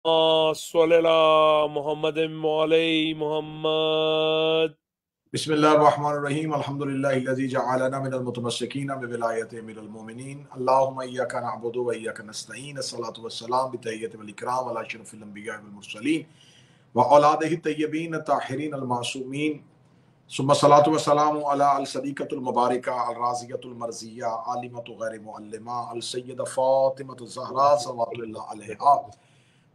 صلی اللہ محمد علی محمد۔ بسم اللہ الرحمن الرحیم الحمدللہ الذی جعلنا من المتمسکین بولایت امیر المومنین اللہم ایاک نعبد و ایاک نستعین الصلاۃ والسلام بتحیۃ والاکرام علی اشرف الانبیاء والمرسلین واولادہ الطیبین الطاہرین المعصومین ثم الصلاۃ والسلام علی الصدیقۃ المبارکہ الرازیۃ المرضیہ عالمۃ غیر معلمہ السیدہ فاطمۃ الزہراء صلوات اللہ علیہا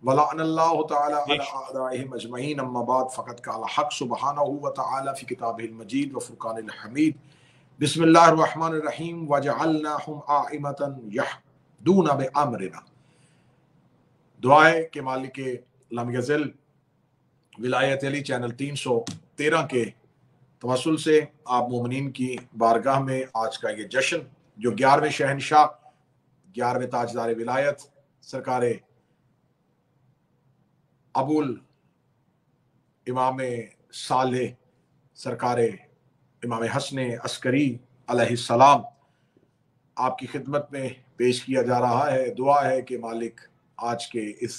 ولعن اللہ تعالی علی اعدائہم اجمعین اما بعد فقد قال حق سبحانہ وتعالی فی کتابہ المجید وفرقان الحمید بسم اللہ الرحمن الرحیم وجعلناہم ائمۃ یہدون بامرنا۔ دعا ہے کہ مالک لم یزل ولایت علی چینل 313 کے توسل سے آپ مومنین کی بارگاہ میں آج کا یہ جشن جو 11ویں شہنشاہ 11ویں تاجدار ولایت سرکار ابو امام صالح سرکار امام حسن عسکری علیہ السلام آپ کی خدمت میں پیش کیا جا رہا ہے۔ دعا ہے کہ مالک آج کے اس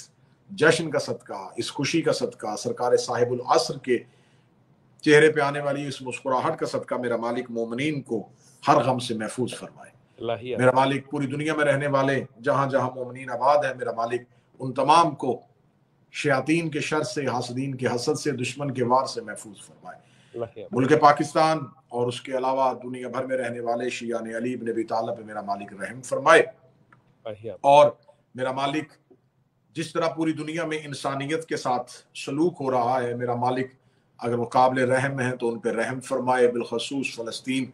جشن کا صدقہ، اس خوشی کا صدقہ، سرکار صاحب العصر کے چہرے پہ آنے والی اس مسکراہٹ کا صدقہ میرا مالک مومنین کو ہر غم سے محفوظ فرمائے۔ میرا مالک پوری دنیا میں رہنے والے جہاں جہاں مومنین آباد ہیں، میرا مالک ان تمام کو شیاطین کے شر سے، حاسدین کے حسد سے، دشمن کے وار سے محفوظ فرمائے۔ ملک پاکستان اور اس کے علاوہ دنیا بھر میں رہنے والے شیعان علی بن ابی طالب میرا مالک رحم فرمائے۔ اور میرا مالک جس طرح پوری دنیا میں انسانیت کے ساتھ سلوک ہو رہا ہے، میرا مالک اگر وہ قابل رحم ہیں تو ان پہ رحم فرمائے، بالخصوص فلسطین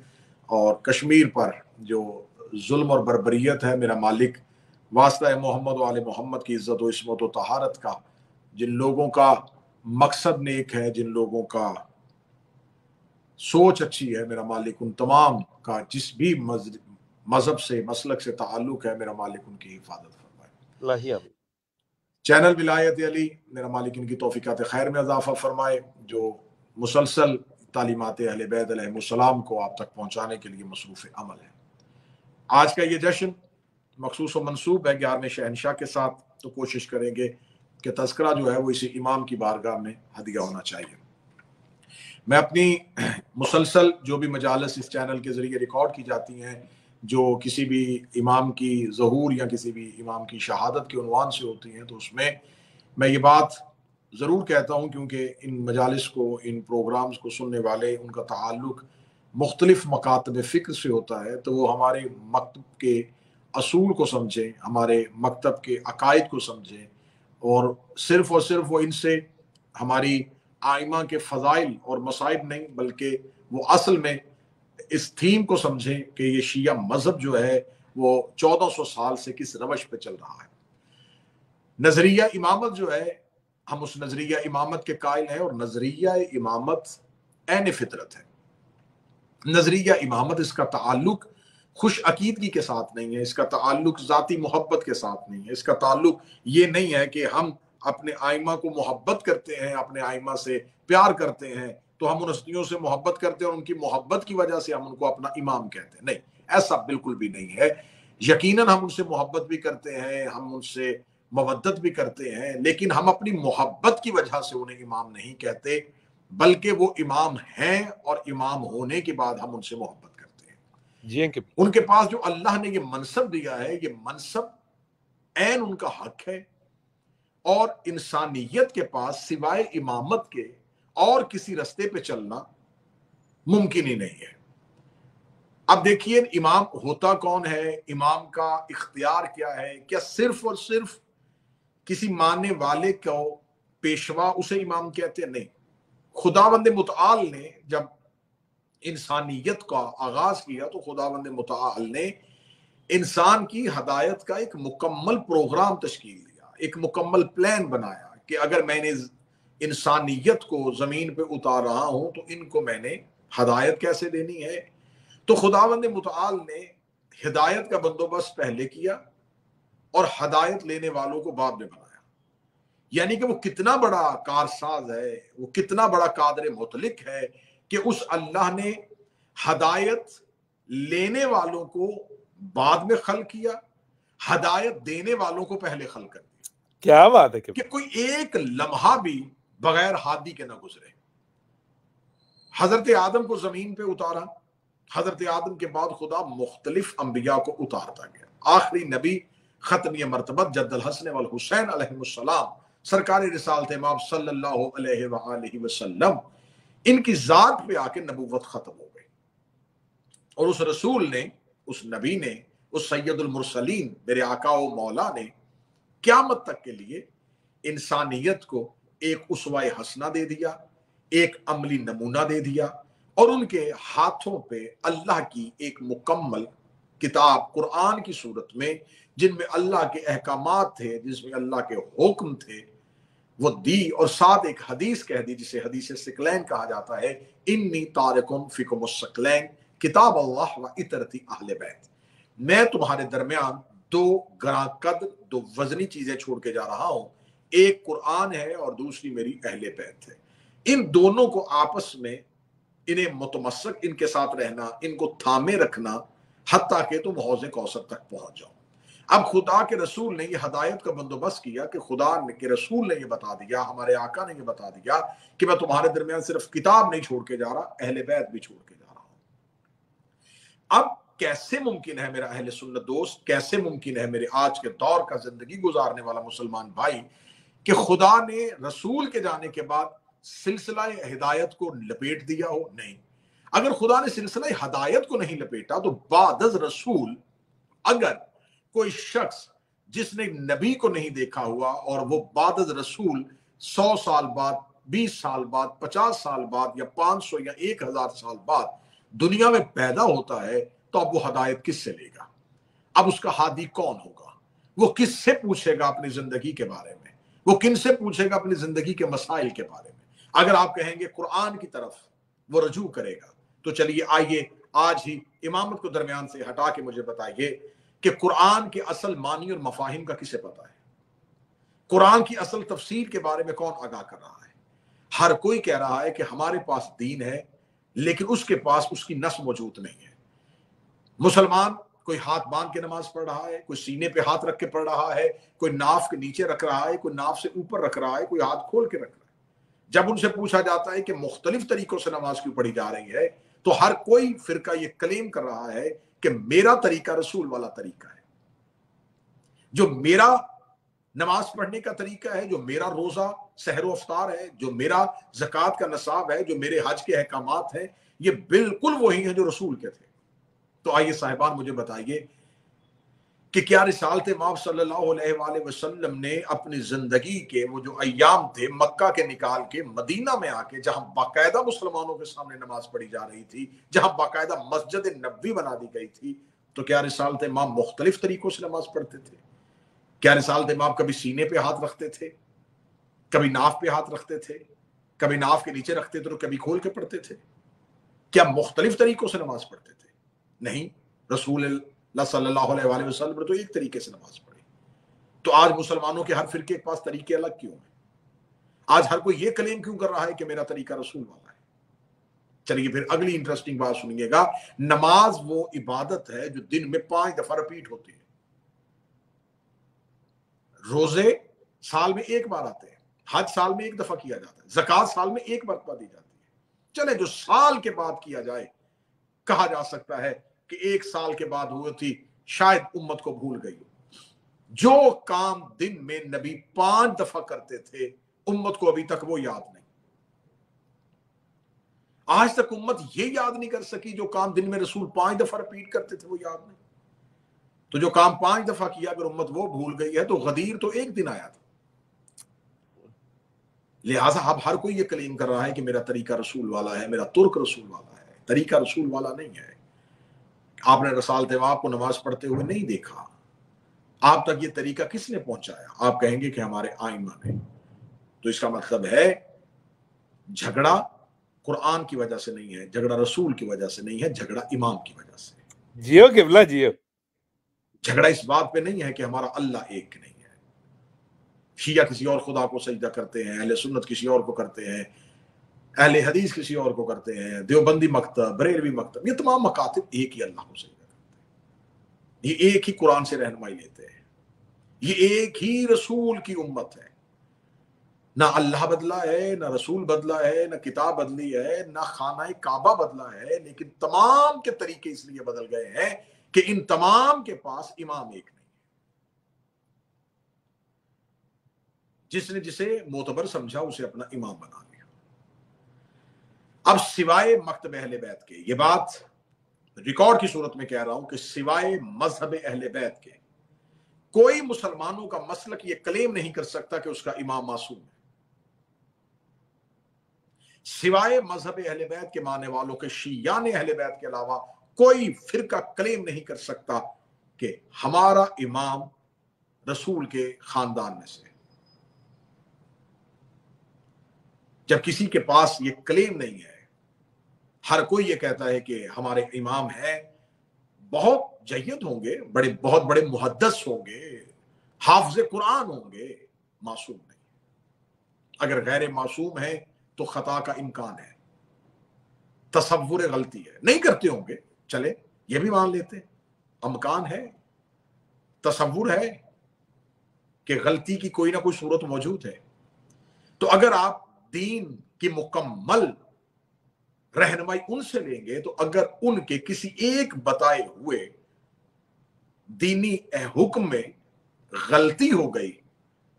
اور کشمیر پر جو ظلم اور بربریت ہے، میرا مالک واسطہ محمد و آل محمد کی عزت و عصمت و طہارت کا، جن لوگوں کا مقصد نیک ہے، جن لوگوں کا سوچ اچھی ہے، میرا مالک ان تمام کا جس بھی مذہب سے، مسلک سے تعلق ہے، میرا مالک ان کی حفاظت فرمائے۔ چینل ولایت علی میرا مالک ان کی توفیقات خیر میں اضافہ فرمائے، جو مسلسل تعلیمات اہل بیت علیہ السلام کو آپ تک پہنچانے کے لیے مصروف عمل ہے۔ آج کا یہ جشن مخصوص و منسوب ہے 11ویں شہنشاہ کے ساتھ، تو کوشش کریں گے کہ تذکرہ جو ہے وہ اسی امام کی بارگاہ میں ہدیہ ہونا چاہیے۔ میں اپنی مسلسل جو بھی مجالس اس چینل کے ذریعے ریکارڈ کی جاتی ہیں، جو کسی بھی امام کی ظہور یا کسی بھی امام کی شہادت کے عنوان سے ہوتی ہیں، تو اس میں یہ بات ضرور کہتا ہوں، کیونکہ ان مجالس کو، ان پروگرامز کو سننے والے، ان کا تعلق مختلف مکاتب فکر سے ہوتا ہے، تو وہ ہمارے مکتب کے اصول کو سمجھیں، ہمارے مکتب کے عقائد کو سمجھیں، اور صرف وہ ان سے ہماری آئمہ کے فضائل اور مصائب نہیں، بلکہ وہ اصل میں اس تھیم کو سمجھیں کہ یہ شیعہ مذہب جو ہے وہ 1400 سال سے کس روش پہ چل رہا ہے۔ نظریہ امامت جو ہے، ہم اس نظریہ امامت کے قائل ہیں، اور نظریہ امامت عین فطرت ہے۔ نظریہ امامت، اس کا تعلق خوش عقیدگی کے ساتھ نہیں ہے، اس کا تعلق ذاتی محبت کے ساتھ نہیں ہے، اس کا تعلق یہ نہیں ہے کہ ہم اپنے آئمہ کو محبت کرتے ہیں، اپنے آئمہ سے پیار کرتے ہیں تو ہم ان ہستیوں سے محبت کرتے ہیں اور ان کی محبت کی وجہ سے ہم ان کو اپنا امام کہتے ہیں۔ نہیں، ایسا بالکل بھی نہیں ہے۔ یقیناً ہم ان سے محبت بھی کرتے ہیں، ہم ان سے مودت بھی کرتے ہیں، لیکن ہم اپنی محبت کی وجہ سے انہیں امام نہیں کہتے، بلکہ وہ امام ہیں، اور امام ہونے کے بعد ہم ان سے محبت کرتے ہیں۔ ان کے پاس جو اللہ نے یہ منصب دیا ہے، یہ منصب عین ان کا حق ہے، اور انسانیت کے پاس سوائے امامت کے اور کسی رستے پہ چلنا ممکن ہی نہیں ہے۔ اب دیکھیے، امام ہوتا کون ہے، امام کا اختیار کیا ہے؟ کیا صرف اور صرف کسی ماننے والے کو پیشوا اسے امام کہتے ہیں؟ نہیں، خداوند متعال نے جب انسانیت کا آغاز کیا تو خداوند متعال نے انسان کی ہدایت کا ایک مکمل پروگرام تشکیل دیا، ایک مکمل پلان بنایا کہ اگر میں نے انسانیت کو زمین پہ اتار رہا ہوں تو ان کو میں نے ہدایت کیسے دینی ہے۔ تو خداوند متعال نے ہدایت کا بندوبست پہلے کیا اور ہدایت لینے والوں کو بعد میں بنایا۔ یعنی کہ وہ کتنا بڑا کارساز ہے، وہ کتنا بڑا قادر مطلق ہے کہ اس اللہ نے ہدایت لینے والوں کو بعد میں خلق کیا، ہدایت دینے والوں کو پہلے خلق کر دیا۔ کیا بات ہے کہ کوئی ایک لمحہ بھی بغیر ہادی کے نہ گزرے. حضرت آدم کو زمین پہ اتارا، حضرت آدم کے بعد خدا مختلف انبیاء کو اتارتا گیا. آخری نبی ختمی مرتبت جد الحسن والحسین علیہ السلام سرکار رسالت امام صلی اللہ علیہ وآلہ وسلم، ان کی ذات پہ آ کے نبوت ختم ہو گئی. اور اس رسول نے، اس نبی نے، اس سید المرسلین میرے آقا و مولا نے قیامت تک کے لیے انسانیت کو ایک اسوہ حسنہ دے دیا، ایک عملی نمونہ دے دیا، اور ان کے ہاتھوں پہ اللہ کی ایک مکمل کتاب قرآن کی صورت میں، جن میں اللہ کے احکامات تھے، جس میں اللہ کے حکم تھے، وہ دی. اور ساتھ ایک حدیث کہہ دی جسے حدیث ثقلین کہا جاتا ہے، انی تارکن فیکم الثقلین کتاب اللہ و اطرتی اہل بیت. میں تمہارے درمیان دو گراں قدر، دو وزنی چیزیں چھوڑ کے جا رہا ہوں، ایک قرآن ہے اور دوسری میری اہل بیت ہے. ان دونوں کو آپس میں انہیں متمسک، ان کے ساتھ رہنا، ان کو تھامے رکھنا حتیٰ کہ تم حوض کوثر تک پہنچ جاؤ. اب خدا کے رسول نے یہ ہدایت کا بندوبست کیا کہ خدا کے رسول نے یہ بتا دیا، ہمارے آقا نے یہ بتا دیا کہ میں تمہارے درمیان صرف کتاب نہیں چھوڑ کے جا رہا، اہل بیت بھی چھوڑ کے جا رہا ہوں. اب کیسے ممکن ہے میرا اہل سنت دوست، کیسے ممکن ہے میرے آج کے دور کا زندگی گزارنے والا مسلمان بھائی، کہ خدا نے رسول کے جانے کے بعد سلسلہ ہدایت کو لپیٹ دیا ہو؟ نہیں. اگر خدا نے سلسلہ ہدایت کو نہیں لپیٹا تو بعد از رسول اگر کوئی شخص جس نے نبی کو نہیں دیکھا ہوا اور وہ بعد از رسول 100 سال بعد، 20 سال بعد، 50 سال بعد، یا 500 یا 1000 سال بعد دنیا میں پیدا ہوتا ہے، تو اب وہ ہدایت کس سے لے گا؟ اب اس کا ہادی کون ہوگا؟ وہ کس سے پوچھے گا اپنی زندگی کے بارے میں؟ وہ کن سے پوچھے گا اپنی زندگی کے مسائل کے بارے میں؟ اگر آپ کہیں گے قرآن کی طرف وہ رجوع کرے گا، تو چلیے آئیے آج ہی امامت کو درمیان سے ہٹا کے مجھے بتائیے کہ قرآن کے اصل معنی اور مفاہیم کا کسے پتا ہے؟ قرآن کی اصل تفسیر کے بارے میں کون آگاہ کر رہا ہے؟ ہر کوئی کہہ رہا ہے کہ ہمارے پاس دین ہے، لیکن اس کے پاس اس کی نس موجود نہیں ہے. مسلمان کوئی ہاتھ باندھ کے نماز پڑھ رہا ہے، کوئی سینے پہ ہاتھ رکھ کے پڑھ رہا ہے، کوئی ناف کے نیچے رکھ رہا ہے، کوئی ناف سے اوپر رکھ رہا ہے، کوئی ہاتھ کھول کے رکھ رہا ہے. جب ان سے پوچھا جاتا ہے کہ مختلف طریقوں سے نماز کیوں پڑھی جا رہی ہے، تو ہر کوئی فرقہ یہ کلیم کر رہا ہے کہ میرا طریقہ رسول والا طریقہ ہے. جو میرا نماز پڑھنے کا طریقہ ہے، جو میرا روزہ سحر و افطار ہے، جو میرا زکوٰۃ کا نصاب ہے، جو میرے حج کے احکامات ہیں، یہ بالکل وہی ہیں جو رسول کے تھے. تو آئیے صاحبان مجھے بتائیے کہ کیا رسالت مآب صلی اللہ علیہ وآلہ وسلم نے اپنی زندگی کے وہ جو ایام تھے مکہ کے نکال کے مدینہ میں آ کے، جہاں باقاعدہ مسلمانوں کے سامنے نماز پڑھی جا رہی تھی، جہاں باقاعدہ مسجد نبوی بنا دی گئی تھی، تو کیا رسالت مآب مختلف طریقوں سے نماز پڑھتے تھے؟ کیا رسالت مآب کبھی سینے پہ ہاتھ رکھتے تھے، کبھی ناف پہ ہاتھ رکھتے تھے، کبھی ناف کے نیچے رکھتے تھے تو کبھی کھول کے پڑھتے تھے؟ کیا مختلف طریقوں سے نماز پڑھتے تھے؟ نہیں. رسول اللہ صلی اللہ علیہ وآلہ وسلم نے تو ایک طریقے سے نماز پڑھی. تو آج مسلمانوں کے ہر فرقے کے پاس طریقے الگ کیوں ہیں؟ آج ہر کوئی یہ کلیم کیوں کر رہا ہے کہ میرا طریقہ رسول والا ہے؟ چلیے پھر اگلی انٹرسٹنگ بات سنیے گا. نماز وہ عبادت ہے جو دن میں 5 دفعہ رپیٹ ہوتی ہے. روزے سال میں ایک بار آتے ہیں، حج سال میں ایک دفعہ کیا جاتا ہے، زکوٰۃ سال میں ایک مرتبہ دی جاتی ہے. چلے جو سال کے بعد کیا جائے، کہا جا سکتا ہے کہ 1 سال کے بعد ہوئی تھی، شاید امت کو بھول گئی ہو. جو کام دن میں نبی 5 دفعہ کرتے تھے، امت کو ابھی تک وہ یاد نہیں. آج تک امت یہ یاد نہیں کر سکی جو کام دن میں رسول 5 دفعہ رپیٹ کرتے تھے وہ یاد نہیں. تو جو کام 5 دفعہ کیا اگر امت وہ بھول گئی ہے، تو غدیر تو ایک دن آیا تھا. لہٰذا اب ہر کوئی یہ کلیم کر رہا ہے کہ میرا طریقہ رسول والا ہے، میرا ترک رسول والا ہے. طریقہ رسول والا نہیں ہے. آپ نے رسالت مآب کو نماز پڑھتے ہوئے نہیں دیکھا. آپ تک یہ طریقہ کس نے پہنچایا؟ آپ کہیں گے کہ ہمارے آئمہ نے. تو اس کا مطلب ہے جھگڑا قرآن کی وجہ سے نہیں ہے، جھگڑا رسول کی وجہ سے نہیں ہے، جھگڑا امام کی وجہ سے. جیو قبلہ جیو. جھگڑا اس بات پہ نہیں ہے کہ ہمارا اللہ ایک نہیں ہے. شیعہ کسی اور خدا کو سجدہ کرتے ہیں، اہل سنت کسی اور کو کرتے ہیں، اہل حدیث کسی اور کو کرتے ہیں، دیوبندی مکتب، بریلوی مکتب، یہ تمام مکاتب ایک ہی اللہ کو سجدہ کرتے ہیں. یہ ایک ہی قرآن سے رہنمائی لیتے ہیں، یہ ایک ہی رسول کی امت ہے، نہ اللہ بدلا ہے، نہ رسول بدلا ہے، نہ کتاب بدلی ہے، نہ خانہ کعبہ بدلا ہے، لیکن تمام کے طریقے اس لیے بدل گئے ہیں کہ ان تمام کے پاس امام ایک نہیں ہے۔ جس نے جسے معتبر سمجھا اسے اپنا امام بنا لیا۔ اب سوائے مکتب اہل بیت کے، یہ بات ریکارڈ کی صورت میں کہہ رہا ہوں کہ سوائے مذہب اہل بیت کے کوئی مسلمانوں کا مسلک یہ کلیم نہیں کر سکتا کہ اس کا امام معصوم ہے۔ سوائے مذہب اہل بیت کے ماننے والوں کے شیعان اہل بیت کے علاوہ کوئی فرقہ کلیم نہیں کر سکتا کہ ہمارا امام رسول کے خاندان میں سے۔ جب کسی کے پاس یہ کلیم نہیں ہے، ہر کوئی یہ کہتا ہے کہ ہمارے امام ہیں، بہت جید ہوں گے، بہت بڑے محدث ہوں گے، حافظ قرآن ہوں گے، معصوم نہیں۔ اگر غیر معصوم ہے تو خطا کا امکان ہے، تصور غلطی ہے، نہیں کرتے ہوں گے، چلے یہ بھی مان لیتے، امکان ہے، تصور ہے کہ غلطی کی کوئی نہ کوئی صورت موجود ہے۔ تو اگر آپ دین کی مکمل رہنمائی ان سے لیں گے تو اگر ان کے کسی ایک بتائے ہوئے دینی حکم میں غلطی ہو گئی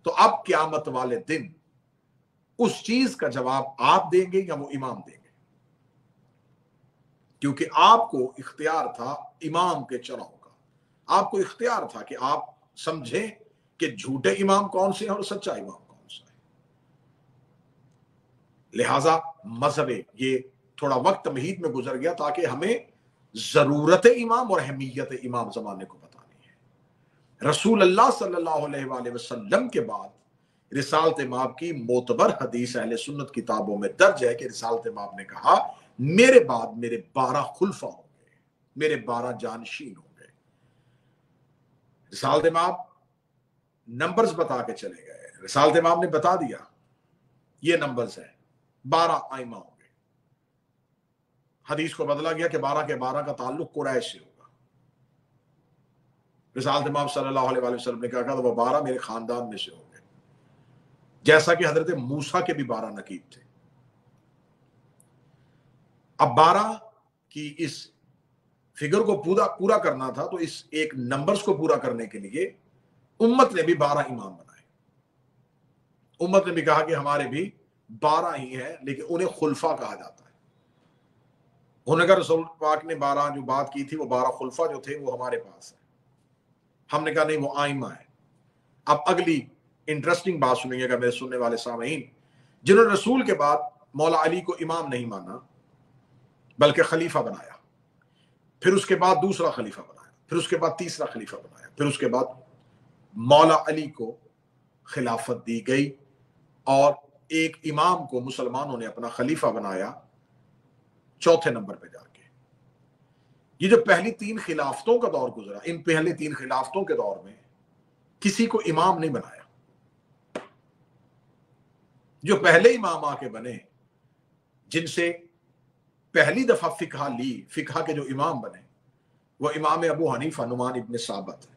تو اب قیامت والے دن اس چیز کا جواب آپ دیں گے یا وہ امام دیں گے؟ کیونکہ آپ کو اختیار تھا امام کے چناؤ کا، آپ کو اختیار تھا کہ آپ سمجھیں کہ جھوٹے امام کون سے ہیں اور سچا امام کون سا ہے۔ لہذا مذہب یہ تھوڑا وقت تمہید میں گزر گیا تاکہ ہمیں ضرورت امام اور اہمیت امام زمانے کو بتانی ہے۔ رسول اللہ صلی اللہ علیہ وآلہ وسلم کے بعد رسالت مآب کی معتبر حدیث اہل سنت کتابوں میں درج ہے کہ رسالت مآب نے کہا میرے بعد میرے 12 خلفاء ہوں گے، میرے 12 جانشین ہوں گے۔ رسالت مآب نمبرز بتا کے چلے گئے، رسالت مآب نے بتا دیا یہ نمبرز ہیں، 12 آئمہ ہوں گے۔ حدیث کو بدلا گیا کہ 12 کے 12 کا تعلق قریش سے ہوگا۔ رسالت مآب صلی اللہ علیہ وآلہ وسلم نے کہا کہ وہ 12 میرے خاندان میں سے ہوں گے، جیسا کہ حضرت موسیٰ کے بھی 12 نقیب تھے۔ اب 12 کی اس فگر کو پورا کرنا تھا تو اس ایک نمبرز کو پورا کرنے کے لیے امت نے بھی 12 امام بنائے۔ امت نے بھی کہا کہ ہمارے بھی 12 ہی ہیں، لیکن انہیں خلفاء کہا جاتا ہے۔ انہوں نے کہا رسول پاک نے 12 جو بات کی تھی وہ 12 خلفاء جو تھے وہ ہمارے پاس ہیں۔ ہم نے کہا نہیں، وہ آئمہ ہیں۔ اب اگلی انٹرسٹنگ بات سنیے گا میرے سننے والے سامعین، جنہوں نے رسول کے بعد مولا علی کو امام نہیں مانا بلکہ خلیفہ بنایا، پھر اس کے بعد دوسرا خلیفہ بنایا، پھر اس کے بعد تیسرا خلیفہ بنایا، پھر اس کے بعد مولا علی کو خلافت دی گئی اور ایک امام کو مسلمانوں نے اپنا خلیفہ بنایا چوتھے نمبر پہ جا کے۔ یہ جو پہلی 3 خلافتوں کا دور گزرا، ان پہلے 3 خلافتوں کے دور میں کسی کو امام نہیں بنایا۔ جو پہلے امام آ کے بنے، جن سے پہلی دفعہ فقہ لی، فقہ کے جو امام بنے وہ امام ابو حنیفہ نعمان ابن ثابت ہے۔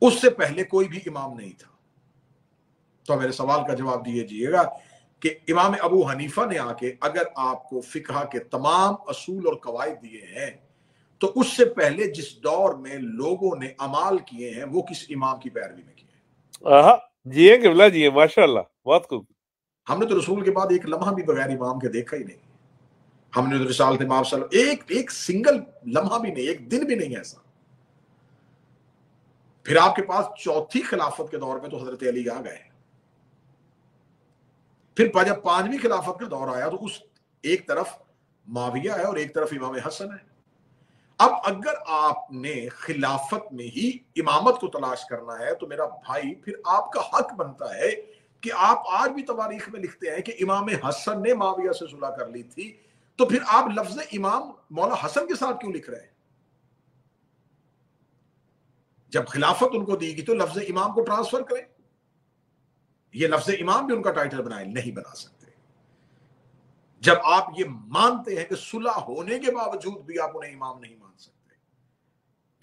اس سے پہلے کوئی بھی امام نہیں تھا۔ تو میرے سوال کا جواب دیجیے گا کہ امام ابو حنیفہ نے آ کے اگر آپ کو فقہ کے تمام اصول اور قواعد دیے ہیں تو اس سے پہلے جس دور میں لوگوں نے اعمال کیے ہیں وہ کس امام کی پیروی میں کیے ہیں؟ جی قبلہ جی، ماشاءاللہ، بہت خوب۔ ہم نے تو رسول کے بعد ایک لمحہ بھی بغیر امام کے دیکھا ہی نہیں۔ ہم نے تو رسالت مآب صلی اللہ علیہ وسلم ایک سنگل لمحہ بھی نہیں، ایک دن بھی نہیں ایسا۔ پھر آپ کے پاس چوتھی خلافت کے دور میں تو حضرت علی آ گئے، پھر جب 5ویں خلافت کا دور آیا تو اس ایک طرف معاویہ ہے اور ایک طرف امام حسن ہے۔ اب اگر آپ نے خلافت میں ہی امامت کو تلاش کرنا ہے تو میرا بھائی پھر آپ کا حق بنتا ہے کہ آپ آج بھی تواریخ میں لکھتے ہیں کہ امام حسن نے معاویہ سے صلح کر لی تھی، تو پھر آپ لفظ امام مولا حسن کے ساتھ کیوں لکھ رہے ہیں؟ جب خلافت ان کو دی گی تو لفظ امام کو ٹرانسفر کریں، یہ لفظ امام بھی ان کا ٹائٹل بنائے، نہیں بنا سکتے۔ جب آپ یہ مانتے ہیں کہ صلح ہونے کے باوجود بھی آپ انہیں امام نہیں مان سکتے،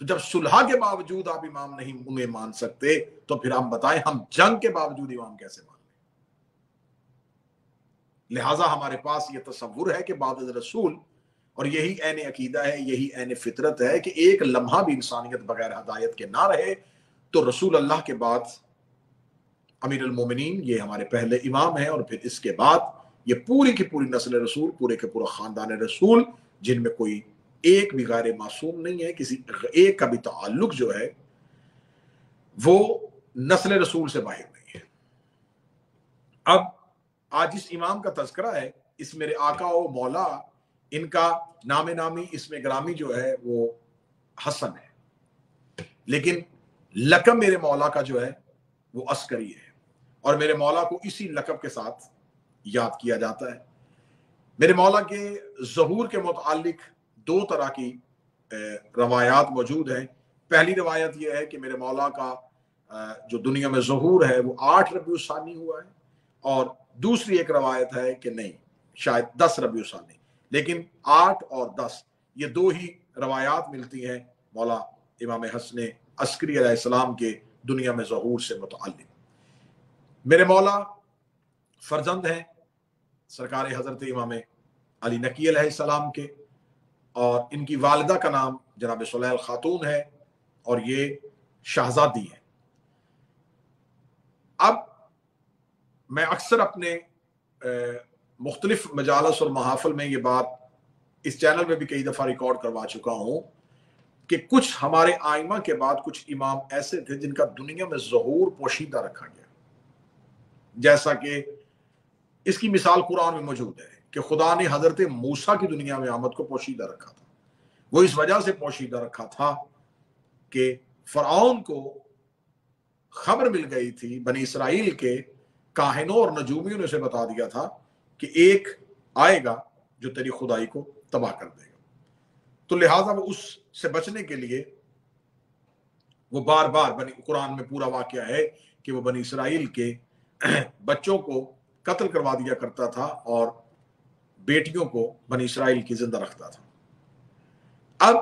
تو جب صلح کے باوجود آپ امام نہیں انہیں مان سکتے تو پھر ہم بتائیں ہم جنگ کے باوجود امام کیسے مان لیں؟ لہٰذا ہمارے پاس یہ تصور ہے کہ بعد رسول، اور یہی عین عقیدہ ہے، یہی عین فطرت ہے کہ ایک لمحہ بھی انسانیت بغیر ہدایت کے نہ رہے، تو رسول اللہ کے بعد امیر المومنین یہ ہمارے پہلے امام ہیں، اور پھر اس کے بعد یہ پوری کی پوری نسل رسول، پورے کے پورا خاندان رسول، جن میں کوئی ایک بھی غیر معصوم نہیں ہے، کسی ایک کا بھی تعلق جو ہے وہ نسل رسول سے باہر نہیں ہے۔ اب آج اس امام کا تذکرہ ہے، اس میرے آقا و مولا، ان کا نام نامی اسم گرامی جو ہے وہ حسن ہے، لیکن لقب میرے مولا کا جو ہے وہ عسکری ہے، اور میرے مولا کو اسی لقب کے ساتھ یاد کیا جاتا ہے۔ میرے مولا کے ظہور کے متعلق دو طرح کی روایات موجود ہیں۔ پہلی روایت یہ ہے کہ میرے مولا کا جو دنیا میں ظہور ہے وہ 8 ربیع الثانی ہوا ہے، اور دوسری ایک روایت ہے کہ نہیں، شاید 10 ربیع الثانی، لیکن 8 اور 10 یہ دو ہی روایات ملتی ہیں مولا امام حسن عسکری علیہ السلام کے دنیا میں ظہور سے متعلق۔ میرے مولا فرزند ہیں سرکار حضرت امام علی نقی علیہ السلام کے، اور ان کی والدہ کا نام جناب سلیل خاتون ہے، اور یہ شہزادی ہیں۔ اب میں اکثر اپنے مختلف مجالس اور محافل میں یہ بات اس چینل میں بھی کئی دفعہ ریکارڈ کروا چکا ہوں کہ کچھ ہمارے آئمہ کے بعد کچھ امام ایسے تھے جن کا دنیا میں ظہور پوشیدہ رکھا گیا، جیسا کہ اس کی مثال قرآن میں موجود ہے کہ خدا نے حضرت موسیٰ کی دنیا میں آمد کو پوشیدہ رکھا تھا۔ وہ اس وجہ سے پوشیدہ رکھا تھا کہ فرعون کو خبر مل گئی تھی، بنی اسرائیل کے کاہنوں اور نجومیوں نے اسے بتا دیا تھا کہ ایک آئے گا جو تیری خدائی کو تباہ کر دے گا، تو لہٰذا وہ اس سے بچنے کے لیے وہ بار بار قرآن میں پورا واقعہ ہے کہ وہ بنی اسرائیل کے بچوں کو قتل کروا دیا کرتا تھا اور بیٹیوں کو بنی اسرائیل کی زندہ رکھتا تھا۔ اب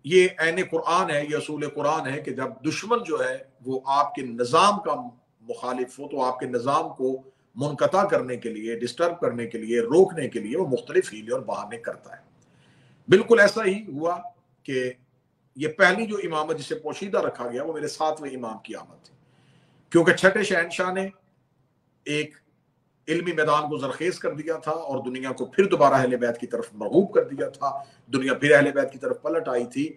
یہ عین قرآن ہے، یہ اصول قرآن ہے کہ جب دشمن جو ہے وہ آپ کے نظام کا مخالف ہو تو آپ کے نظام کو منقطع کرنے کے لیے، ڈسٹرب کرنے کے لیے، روکنے کے لیے وہ مختلف ہیلے اور بہانے کرتا ہے۔ بالکل ایسا ہی ہوا کہ یہ پہلی جو امامت جسے پوشیدہ رکھا گیا وہ میرے 7ویں امام کی آمد تھی، کیونکہ چھٹے شہنشاہ نے ایک علمی میدان کو زرخیز کر دیا تھا اور دنیا کو پھر دوبارہ اہل بیت کی طرف مرغوب کر دیا تھا، دنیا پھر اہل بیت کی طرف پلٹ آئی تھی۔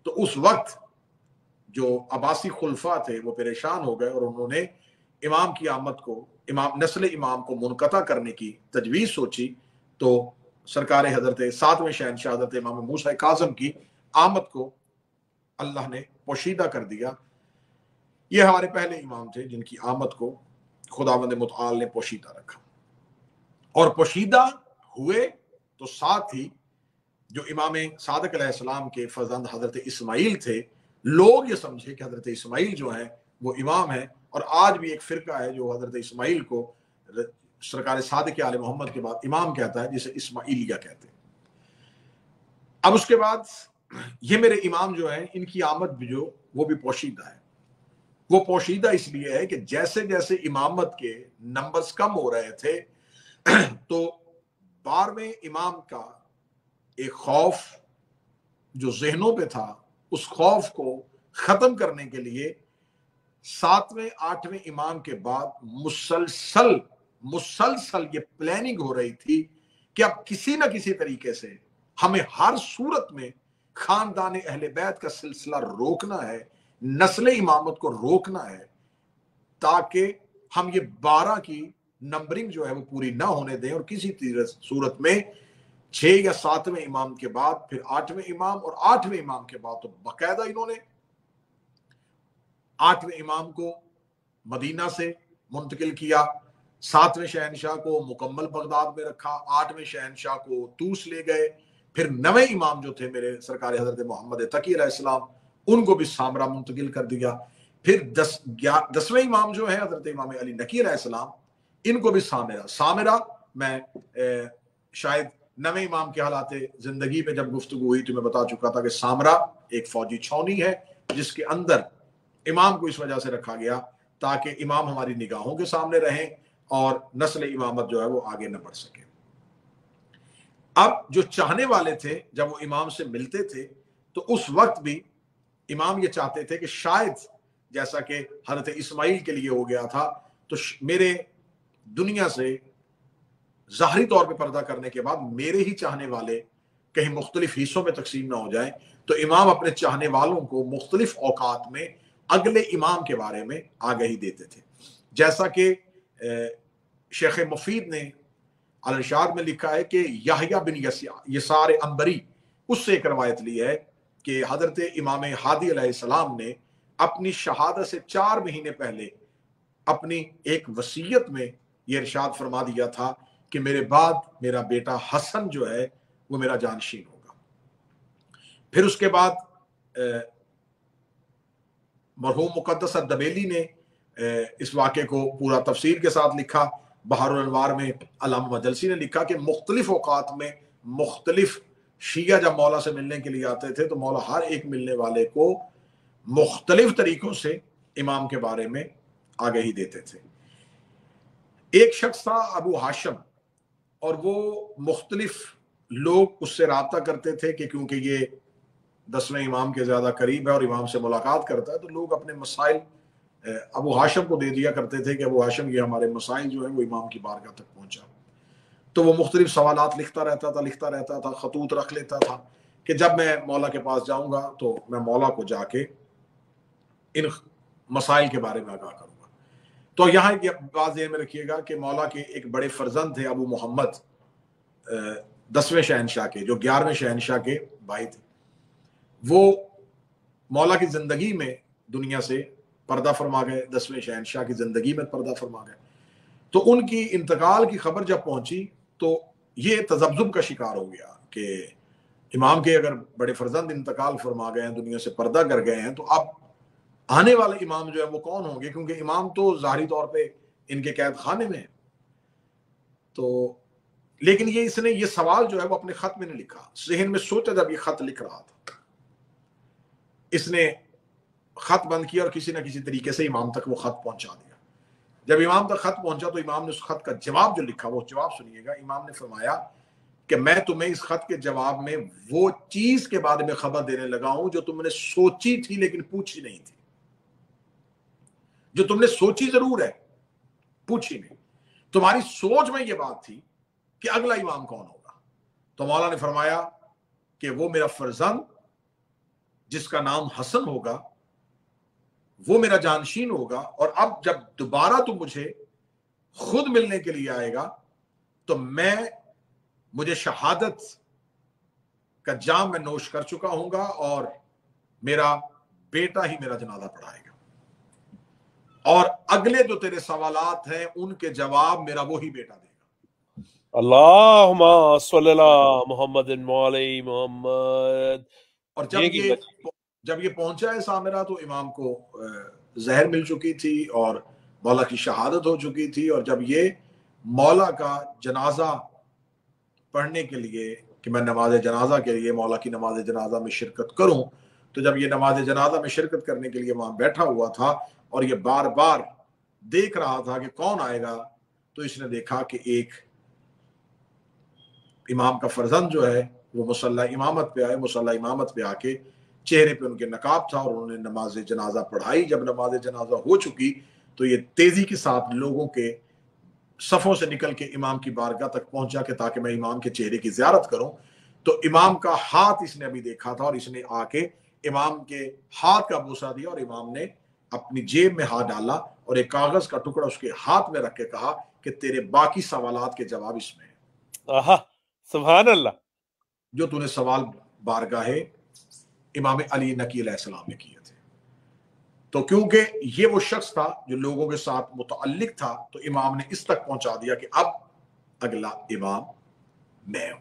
تو اس وقت جو عباسی خلفاء تھے وہ پریشان ہو گئے اور انہوں نے امام کی آمد کو، نسل امام کو منقطع کرنے کی تجویز سوچی، تو سرکار حضرت 7ویں شہنشاہ حضرت امام موسیٰ کاظم کی آمد کو اللہ نے پوشیدہ کر دیا۔ یہ ہمارے پہلے امام تھے جن کی آمد کو خداوند متعال نے پوشیدہ رکھا، اور پوشیدہ ہوئے تو ساتھ ہی جو امام صادق علیہ السلام کے فرزند حضرت اسماعیل تھے، لوگ یہ سمجھے کہ حضرت اسماعیل جو ہیں وہ امام ہیں، اور آج بھی ایک فرقہ ہے جو حضرت اسماعیل کو سرکار صادق آل محمد کے بعد امام کہتا ہے، جسے اسماعیلیہ کہتے ہیں۔ اب اس کے بعد یہ میرے امام جو ہیں ان کی آمد بھی جو وہ بھی پوشیدہ ہے۔ وہ پوشیدہ اس لیے ہے کہ جیسے جیسے امامت کے نمبرز کم ہو رہے تھے تو 12ویں امام کا ایک خوف جو ذہنوں پہ تھا، اس خوف کو ختم کرنے کے لیے 7ویں 8ویں امام کے بعد مسلسل یہ پلاننگ ہو رہی تھی کہ اب کسی نہ کسی طریقے سے ہمیں ہر صورت میں خاندان اہل بیت کا سلسلہ روکنا ہے، نسل امامت کو روکنا ہے، تاکہ ہم یہ 12 کی نمبرنگ جو ہے وہ پوری نہ ہونے دیں، اور کسی صورت میں 6 یا 7ویں امام کے بعد پھر 8ویں امام، اور 8ویں امام کے بعد تو باقاعدہ انہوں نے 8ویں امام کو مدینہ سے منتقل کیا، 7ویں شہنشاہ کو مکمل بغداد میں رکھا، 8ویں شہنشاہ کو طوس لے گئے، پھر 9ویں امام جو تھے میرے سرکار حضرت محمد تقی علیہ السلام ان کو بھی سامرا منتقل کر دیا، پھر 10ویں امام جو ہیں حضرت امام علی نقی علیہ السلام ان کو بھی سامرا میں شاید نویں امام کے حالات زندگی میں جب گفتگو ہوئی تو میں بتا چکا تھا کہ سامرا ایک فوجی چھاؤنی ہے جس کے اندر امام کو اس وجہ سے رکھا گیا تاکہ امام ہماری نگاہوں کے سامنے رہیں اور نسل امامت جو ہے وہ آگے نہ بڑھ سکے۔ اب جو چاہنے والے تھے جب وہ امام سے ملتے تھے تو اس وقت بھی امام یہ چاہتے تھے کہ شاید جیسا کہ حضرت اسماعیل کے لیے ہو گیا تھا تو میرے دنیا سے ظاہری طور پہ پردہ کرنے کے بعد میرے ہی چاہنے والے کہیں مختلف حصوں میں تقسیم نہ ہو جائیں، تو امام اپنے چاہنے والوں کو مختلف اوقات میں اگلے امام کے بارے میں آگہی دیتے تھے، جیسا کہ شیخ مفید نے الارشاد میں لکھا ہے کہ یحییٰ بن یسار عنبری اس سے ایک روایت لی ہے کہ حضرت امام ہادی علیہ السلام نے اپنی شہادت سے 4 مہینے پہلے اپنی ایک وصیت میں یہ ارشاد فرما دیا تھا کہ میرے بعد میرا بیٹا حسن جو ہے وہ میرا جانشین ہوگا۔ پھر اس کے بعد مرحوم مقدس الدبیلی نے اس واقعے کو پورا تفسیر کے ساتھ لکھا، بحر الانوار میں علامہ مجلسی نے لکھا کہ مختلف اوقات میں مختلف شیعہ جب مولا سے ملنے کے لیے آتے تھے تو مولا ہر ایک ملنے والے کو مختلف طریقوں سے امام کے بارے میں آگہی دیتے تھے۔ ایک شخص تھا ابو ہاشم، اور وہ مختلف لوگ اس سے رابطہ کرتے تھے کہ کیونکہ یہ 10ویں امام کے زیادہ قریب ہے اور امام سے ملاقات کرتا ہے تو لوگ اپنے مسائل ابو ہاشم کو دے دیا کرتے تھے کہ ابو ہاشم یہ ہمارے مسائل جو ہیں وہ امام کی بارگاہ تک پہنچا۔ تو وہ مختلف سوالات لکھتا رہتا تھا، خطوط رکھ لیتا تھا کہ جب میں مولا کے پاس جاؤں گا تو میں مولا کو جا کے ان مسائل کے بارے میں آگاہ کروں گا۔ تو یہاں ایک بات ذہن میں رکھیے گا کہ مولا کے ایک بڑے فرزند تھے ابو محمد 10ویں شہنشاہ کے، جو 11ویں شہنشاہ کے بھائی تھے، وہ مولا کی زندگی میں دنیا سے پردہ فرما گئے، 10ویں شہنشاہ کی زندگی میں پردہ فرما گئے۔ تو ان کی انتقال کی خبر جب پہنچی تو یہ تذبذب کا شکار ہو گیا کہ امام کے اگر بڑے فرزند انتقال فرما گئے ہیں، دنیا سے پردہ کر گئے ہیں، تو اب آنے والے امام جو ہے وہ کون ہوں گے، کیونکہ امام تو ظاہری طور پہ ان کے قید خانے میں ہیں۔ تو لیکن اس نے یہ سوال جو ہے وہ اپنے خط میں نے لکھا، ذہن میں سوچا جب یہ خط لکھ رہا تھا، اس نے خط بند کیا اور کسی نہ کسی طریقے سے امام تک وہ خط پہنچا دیا۔ جب امام تک خط پہنچا تو امام نے اس خط کا جواب جو لکھا، وہ جواب سنیے گا۔ امام نے فرمایا کہ میں تمہیں اس خط کے جواب میں وہ چیز کے بارے میں خبر دینے لگا ہوں جو تم نے سوچی تھی لیکن پوچھی نہیں تھی، جو تم نے سوچی ضرور ہے، پوچھی نہیں۔ تمہاری سوچ میں یہ بات تھی کہ اگلا امام کون ہوگا، تو مولا نے فرمایا کہ وہ میرا فرزند جس کا نام حسن ہوگا وہ میرا جانشین ہوگا، اور اب جب دوبارہ تم مجھے خود ملنے کے لیے آئے گا تو مجھے شہادت کا جام میں نوش کر چکا ہوں گا اور میرا بیٹا ہی میرا جنازہ پڑھائے گا، اور اگلے جو تیرے سوالات ہیں ان کے جواب میرا وہی بیٹا دے گا۔ اللہم صلی اللہ محمد مولی محمد۔ اور جب یہ پہنچا ہے سامرا تو امام کو زہر مل چکی تھی اور مولا کی شہادت ہو چکی تھی، اور جب یہ مولا کا جنازہ پڑھنے کے لیے کہ میں نماز جنازہ کے لیے مولا کی نماز جنازہ میں شرکت کروں، تو جب یہ نماز جنازہ میں شرکت کرنے کے لیے وہاں بیٹھا ہوا تھا اور یہ بار بار دیکھ رہا تھا کہ کون آئے گا، تو اس نے دیکھا کہ ایک امام کا فرزند جو ہے وہ مصلی امامت پہ آئے، مصلی امامت پہ آ کے چہرے پہ ان کے نقاب تھا اور انہوں نے نماز جنازہ پڑھائی۔ جب نماز جنازہ ہو چکی تو یہ تیزی کے ساتھ لوگوں کے صفوں سے نکل کے امام کی بارگاہ تک پہنچا کہ تاکہ میں امام کے چہرے کی زیارت کروں۔ تو امام کا ہاتھ اس نے ابھی دیکھا تھا اور اس نے آ کے امام کے ہاتھ کا بوسہ دیا، اور امام نے اپنی جیب میں ہاتھ ڈالا اور ایک کاغذ کا ٹکڑا اس کے ہاتھ میں رکھ کے کہا کہ تیرے باقی سوالات کے جواب اس میں ہیں۔ آہا سبحان اللہ، جو تو نے سوال بارگاہ امام علی نقی علیہ السلام نے کیے تھے۔ تو کیونکہ یہ وہ شخص تھا جو لوگوں کے ساتھ متعلق تھا تو امام نے اس تک پہنچا دیا کہ اب اگلا امام میں ہوں۔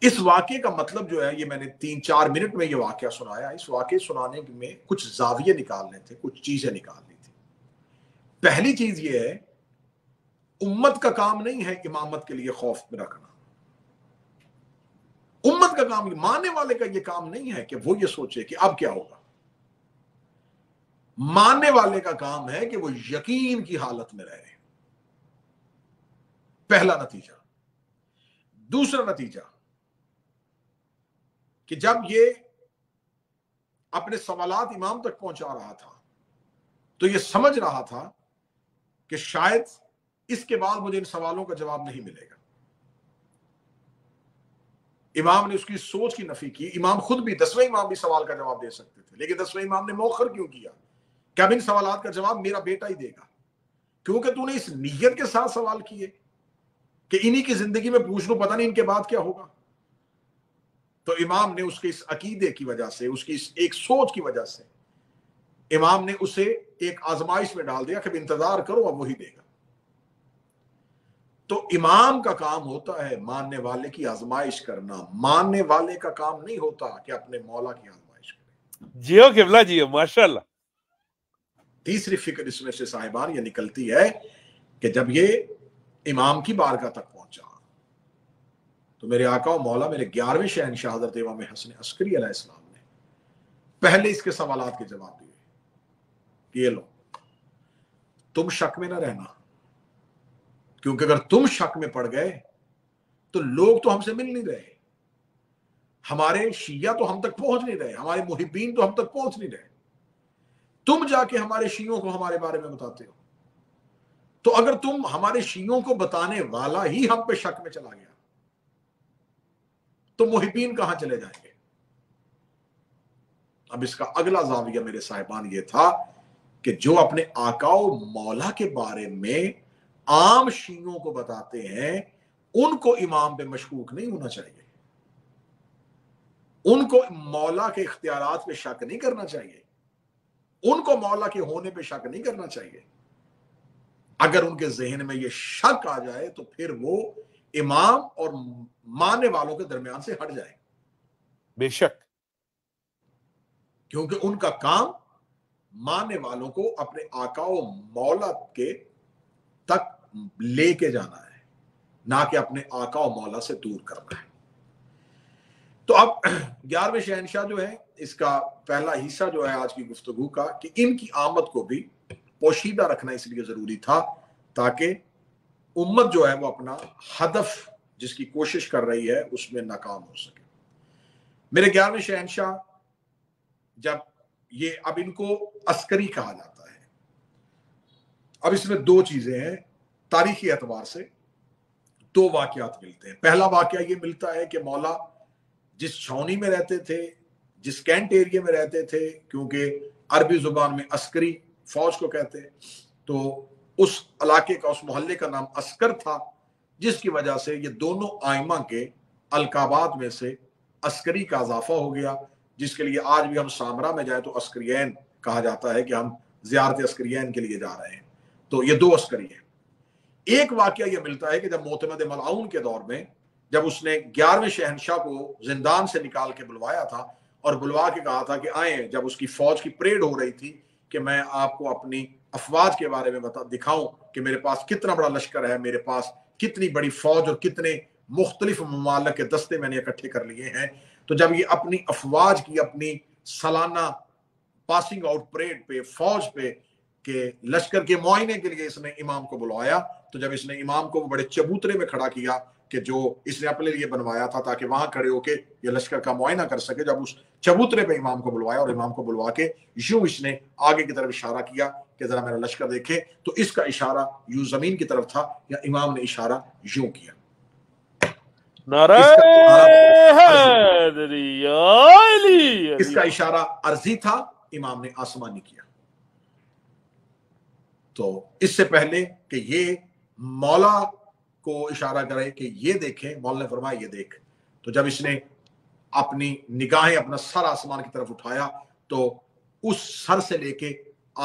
اس واقعے کا مطلب جو ہے، یہ میں نے 3-4 منٹ میں یہ واقعہ سنایا، اس واقعے سنانے میں کچھ زاویے نکالنے تھے، کچھ چیزیں نکالنی تھی۔ پہلی چیز یہ ہے، امت کا کام نہیں ہے امامت کے لیے خوف میں رکھنا، امت کا کام، ماننے والے کا یہ کام نہیں ہے کہ وہ یہ سوچے کہ اب کیا ہوگا. ماننے والے کا کام ہے کہ وہ یقین کی حالت میں رہے. پہلا نتیجہ. دوسرا نتیجہ کہ جب یہ اپنے سوالات امام تک پہنچا رہا تھا تو یہ سمجھ رہا تھا کہ شاید اس کے بعد مجھے ان سوالوں کا جواب نہیں ملے گا. امام نے اس کی سوچ کی نفی کی. امام خود بھی 10ویں امام بھی سوال کا جواب دے سکتے تھے، لیکن 10ویں امام نے مؤخر کیوں کیا کہ اب ان سوالات کا جواب میرا بیٹا ہی دے گا، کیونکہ تو نے اس نیت کے ساتھ سوال کیے کہ انہی کی زندگی میں پوچھ لوں، پتہ نہیں ان کے بعد کیا ہوگا. تو امام نے اس کے اس عقیدے کی وجہ سے، اس کی اس ایک سوچ کی وجہ سے امام نے اسے ایک آزمائش میں ڈال دیا کہ انتظار کرو، اب وہی دے گا. تو امام کا کام ہوتا ہے ماننے والے کی آزمائش کرنا. ماننے والے کا کام نہیں ہوتا کہ اپنے مولا کی آزمائش کرے. جیو قبلہ جیو، ماشاءاللہ. تیسری فکر اس میں سے صاحبان یہ نکلتی ہے کہ جب یہ امام کی بارگاہ تک پہنچا تو میرے آقا و مولا، میرے 11ویں شہنشاہ حضرت امام حسن عسکری علیہ السلام نے پہلے اس کے سوالات کے جواب دیے کہ یہ لو، تم شک میں نہ رہنا، کیونکہ اگر تم شک میں پڑ گئے تو لوگ تو ہم سے مل نہیں رہے، ہمارے شیعہ تو ہم تک پہنچ نہیں رہے، ہمارے محبین تو ہم تک پہنچ نہیں رہے، تم جا کے ہمارے شیعوں کو ہمارے بارے میں بتاتے ہو. تو اگر تم ہمارے شیعوں کو بتانے والا ہی ہم پہ شک میں چلا گیا تو محبین کہاں چلے جائیں گے؟ اب اس کا اگلا زاویہ میرے صاحبان یہ تھا کہ جو اپنے آقا و مولا کے بارے میں عام شیعوں کو بتاتے ہیں ان کو امام پہ مشکوک نہیں ہونا چاہیے، ان کو مولا کے اختیارات پہ شک نہیں کرنا چاہیے، ان کو مولا کے ہونے پہ شک نہیں کرنا چاہیے. اگر ان کے ذہن میں یہ شک آ جائے تو پھر وہ امام اور ماننے والوں کے درمیان سے ہٹ جائے، بے شک، کیونکہ ان کا کام ماننے والوں کو اپنے آقا و مولا کے تک لے کے جانا ہے، نہ کہ اپنے آقا و مولا سے دور کرنا ہے. تو اب 11ویں شہنشاہ جو ہے، اس کا پہلا حصہ جو ہے آج کی گفتگو کا، کہ ان کی آمد کو بھی پوشیدہ رکھنا اس لیے ضروری تھا تاکہ امت جو ہے وہ اپنا ہدف جس کی کوشش کر رہی ہے اس میں ناکام ہو سکے. میرے 11ویں شہنشاہ، جب یہ اب ان کو عسکری کہا جاتا ہے، اب اس میں دو چیزیں ہیں تاریخی اعتبار سے، دو واقعات ملتے ہیں. پہلا واقعہ یہ ملتا ہے کہ مولا جس چھاؤنی میں رہتے تھے، جس کینٹ ایریے میں رہتے تھے، کیونکہ عربی زبان میں عسکری فوج کو کہتے ہیں، تو اس علاقے کا، اس محلے کا نام عسکر تھا، جس کی وجہ سے یہ دونوں آئمہ کے القابات میں سے عسکری کا اضافہ ہو گیا، جس کے لیے آج بھی ہم سامرا میں جائیں تو عسکرین کہا جاتا ہے کہ ہم زیارت عسکرین کے لیے جا رہے ہیں. تو یہ دو عسکری ہیں. ایک واقعہ یہ ملتا ہے کہ جب معتمد ملعون کے دور میں، جب اس نے 11ویں شہنشاہ کو زندان سے نکال کے بلوایا تھا اور بلوا کے کہا تھا کہ آئیں، جب اس کی فوج کی پریڈ ہو رہی تھی کہ میں آپ کو اپنی افواج کے بارے میں دکھاؤں کہ میرے پاس کتنا بڑا لشکر ہے، میرے پاس کتنی بڑی فوج اور کتنے مختلف ممالک کے دستے میں نے اکٹھے کر لیے ہیں. تو جب یہ اپنی افواج کی اپنی سالانہ پاسنگ آؤٹ پریڈ پہ، فوج پہ کہ لشکر کے معائنے کے لیے اس نے امام کو بلوایا، تو جب اس نے امام کو بڑے چبوترے میں کھڑا کیا کہ جو اس نے اپنے لیے بنوایا تھا تاکہ وہاں کھڑے ہو کے یہ لشکر کا معائنہ کر سکے، جب اس چبوترے پہ امام کو بلوایا اور امام کو بلوا کے یوں اس نے آگے کی طرف اشارہ کیا کہ ذرا میرا لشکر دیکھے، تو اس کا اشارہ یوں زمین کی طرف تھا یا امام نے اشارہ یوں کیا. اس کا اشارہ عرضی تھا، امام نے آسمانی کیا. تو اس سے پہلے کہ یہ مولا کو اشارہ کرے کہ یہ دیکھیں، مولا نے فرمایا یہ دیکھ. تو جب اس نے اپنی نگاہیں، اپنا سر آسمان کی طرف اٹھایا تو اس سر سے لے کے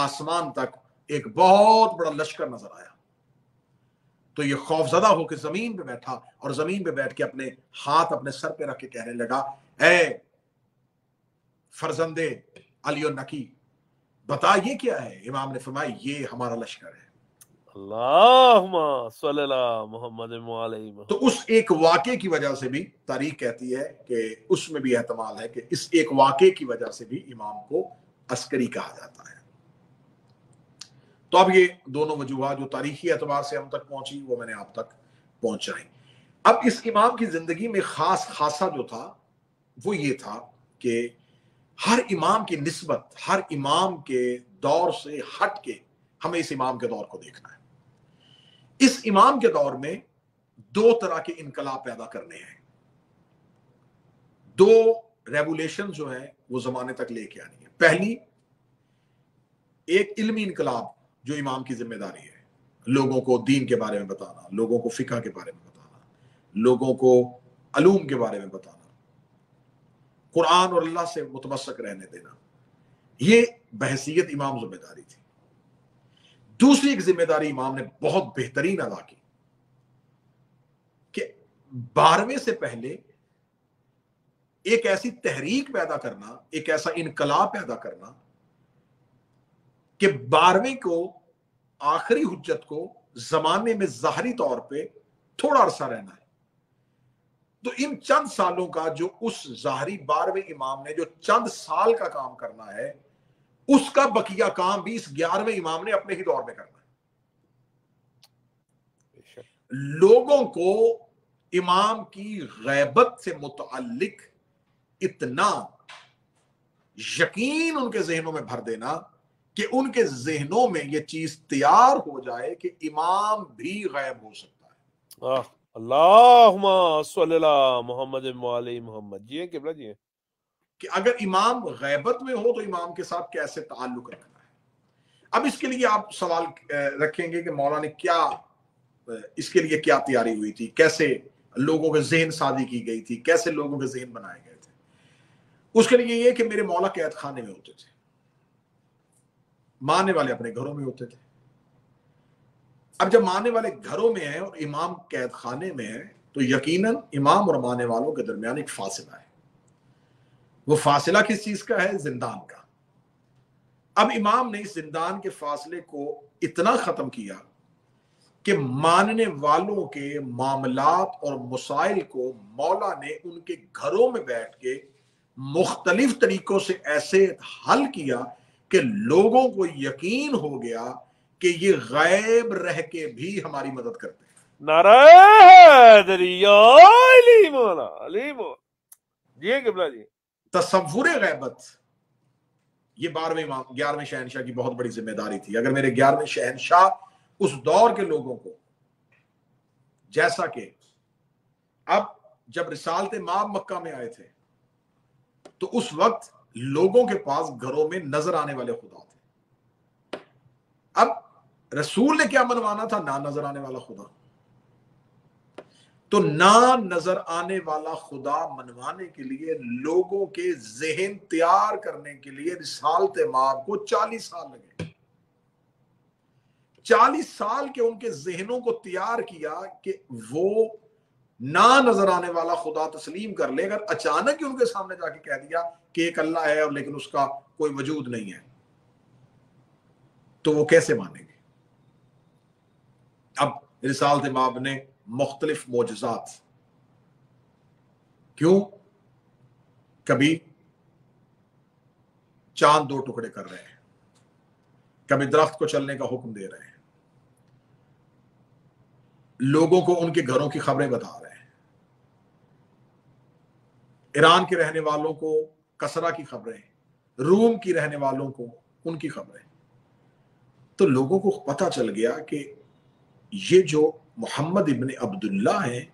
آسمان تک ایک بہت بڑا لشکر نظر آیا. تو یہ خوف زدہ ہو کے زمین پہ بیٹھا اور زمین پہ بیٹھ کے اپنے ہاتھ اپنے سر پہ رکھ کے کہنے لگا، اے فرزند علی النقی، بتا یہ کیا ہے؟ امام نے فرمایا یہ ہمارا لشکر ہے. اللہم صلی اللہ محمد علیہ محمد. تو اس ایک واقعے کی وجہ سے بھی تاریخ کہتی ہے کہ اس میں بھی احتمال ہے کہ اس ایک واقعے کی وجہ سے بھی امام کو عسکری کہا جاتا ہے. تو اب یہ دونوں وجوہات جو تاریخی اعتبار سے ہم تک پہنچی وہ میں نے آپ تک پہنچائی. اب اس امام کی زندگی میں خاصا جو تھا وہ یہ تھا کہ ہر امام کی نسبت ہر امام کے دور سے ہٹ کے ہمیں اس امام کے دور کو دیکھنا ہے. اس امام کے دور میں دو طرح کے انقلاب پیدا کرنے ہیں, دو ریولیشن جو ہیں وہ زمانے تک لے کے آنی ہے. پہلی ایک علمی انقلاب جو امام کی ذمہ داری ہے, لوگوں کو دین کے بارے میں بتانا, لوگوں کو فقہ کے بارے میں بتانا, لوگوں کو علوم کے بارے میں بتانا, قرآن اور اللہ سے متمسک رہنے دینا, یہ بحیثیت امام ذمہ داری تھی. دوسری ایک ذمہ داری امام نے بہت بہترین ادا کی کہ 12ویں سے پہلے ایک ایسی تحریک پیدا کرنا, ایک ایسا انقلاب پیدا کرنا کہ 12ویں کو آخری حجت کو زمانے میں ظاہری طور پہ تھوڑا عرصہ رہنا ہے. تو ان چند سالوں کا جو اس ظاہری 12ویں امام نے جو چند سال کا کام کرنا ہے, اس کا بقیہ کام بھی اس 11ویں امام نے اپنے ہی دور میں کرنا ہے. لوگوں کو امام کی غیبت سے متعلق اتنا یقین ان کے ذہنوں میں بھر دینا کہ ان کے ذہنوں میں یہ چیز تیار ہو جائے کہ امام بھی غائب ہو سکتا ہے. اللہم صلی اللہ محمد علیہ محمد. جی قبلہ جی, کہ اگر امام غیبت میں ہو تو امام کے ساتھ کیسے تعلق رکھنا ہے. اب اس کے لیے آپ سوال رکھیں گے کہ مولا نے کیا اس کے لیے کیا تیاری ہوئی تھی, کیسے لوگوں کے ذہن سازی کی گئی تھی, کیسے لوگوں کے ذہن بنائے گئے تھے. اس کے لیے یہ کہ میرے مولا قید خانے میں ہوتے تھے, ماننے والے اپنے گھروں میں ہوتے تھے. اب جب ماننے والے گھروں میں ہیں اور امام قید خانے میں ہے تو یقیناً امام اور ماننے والوں کے درمیان ایک فاصلہ ہے. وہ فاصلہ کس چیز کا ہے؟ زندان کا. اب امام نے اس زندان کے فاصلے کو اتنا ختم کیا کہ ماننے والوں کے معاملات اور مسائل کو مولا نے ان کے گھروں میں بیٹھ کے مختلف طریقوں سے ایسے حل کیا کہ لوگوں کو یقین ہو گیا کہ یہ غیب رہ کے بھی ہماری مدد کرتے ہیں. نعرہ حیدری علی مولا علی مولا. جی قبلہ جی. تصور غیبت یہ 11ویں شہنشاہ کی بہت بڑی ذمہ داری تھی. اگر میرے 11ویں شہنشاہ اس دور کے لوگوں کو, جیسا کہ اب جب رسالت مآب مکہ میں آئے تھے تو اس وقت لوگوں کے پاس گھروں میں نظر آنے والے خدا تھے. اب رسول نے کیا منوانا تھا؟ نہ نظر آنے والا خدا. تو نہ نظر آنے والا خدا منوانے کے لیے لوگوں کے ذہن تیار کرنے کے لیے رسالت مآب کو 40 سال لگے. 40 سال کے ان کے ذہنوں کو تیار کیا کہ وہ نہ نظر آنے والا خدا تسلیم کر لے. اگر اچانک ہی ان کے سامنے جا کے کہہ دیا کہ ایک اللہ ہے اور لیکن اس کا کوئی وجود نہیں ہے تو وہ کیسے مانیں گے؟ اب رسالت مآب نے مختلف معجزات, کیوں کبھی چاند 2 ٹکڑے کر رہے ہیں, کبھی درخت کو چلنے کا حکم دے رہے ہیں, لوگوں کو ان کے گھروں کی خبریں بتا رہے ہیں, ایران کے رہنے والوں کو کسرا کی خبریں, روم کی رہنے والوں کو ان کی خبریں. تو لوگوں کو پتہ چل گیا کہ یہ جو محمد ابن عبداللہ ہیں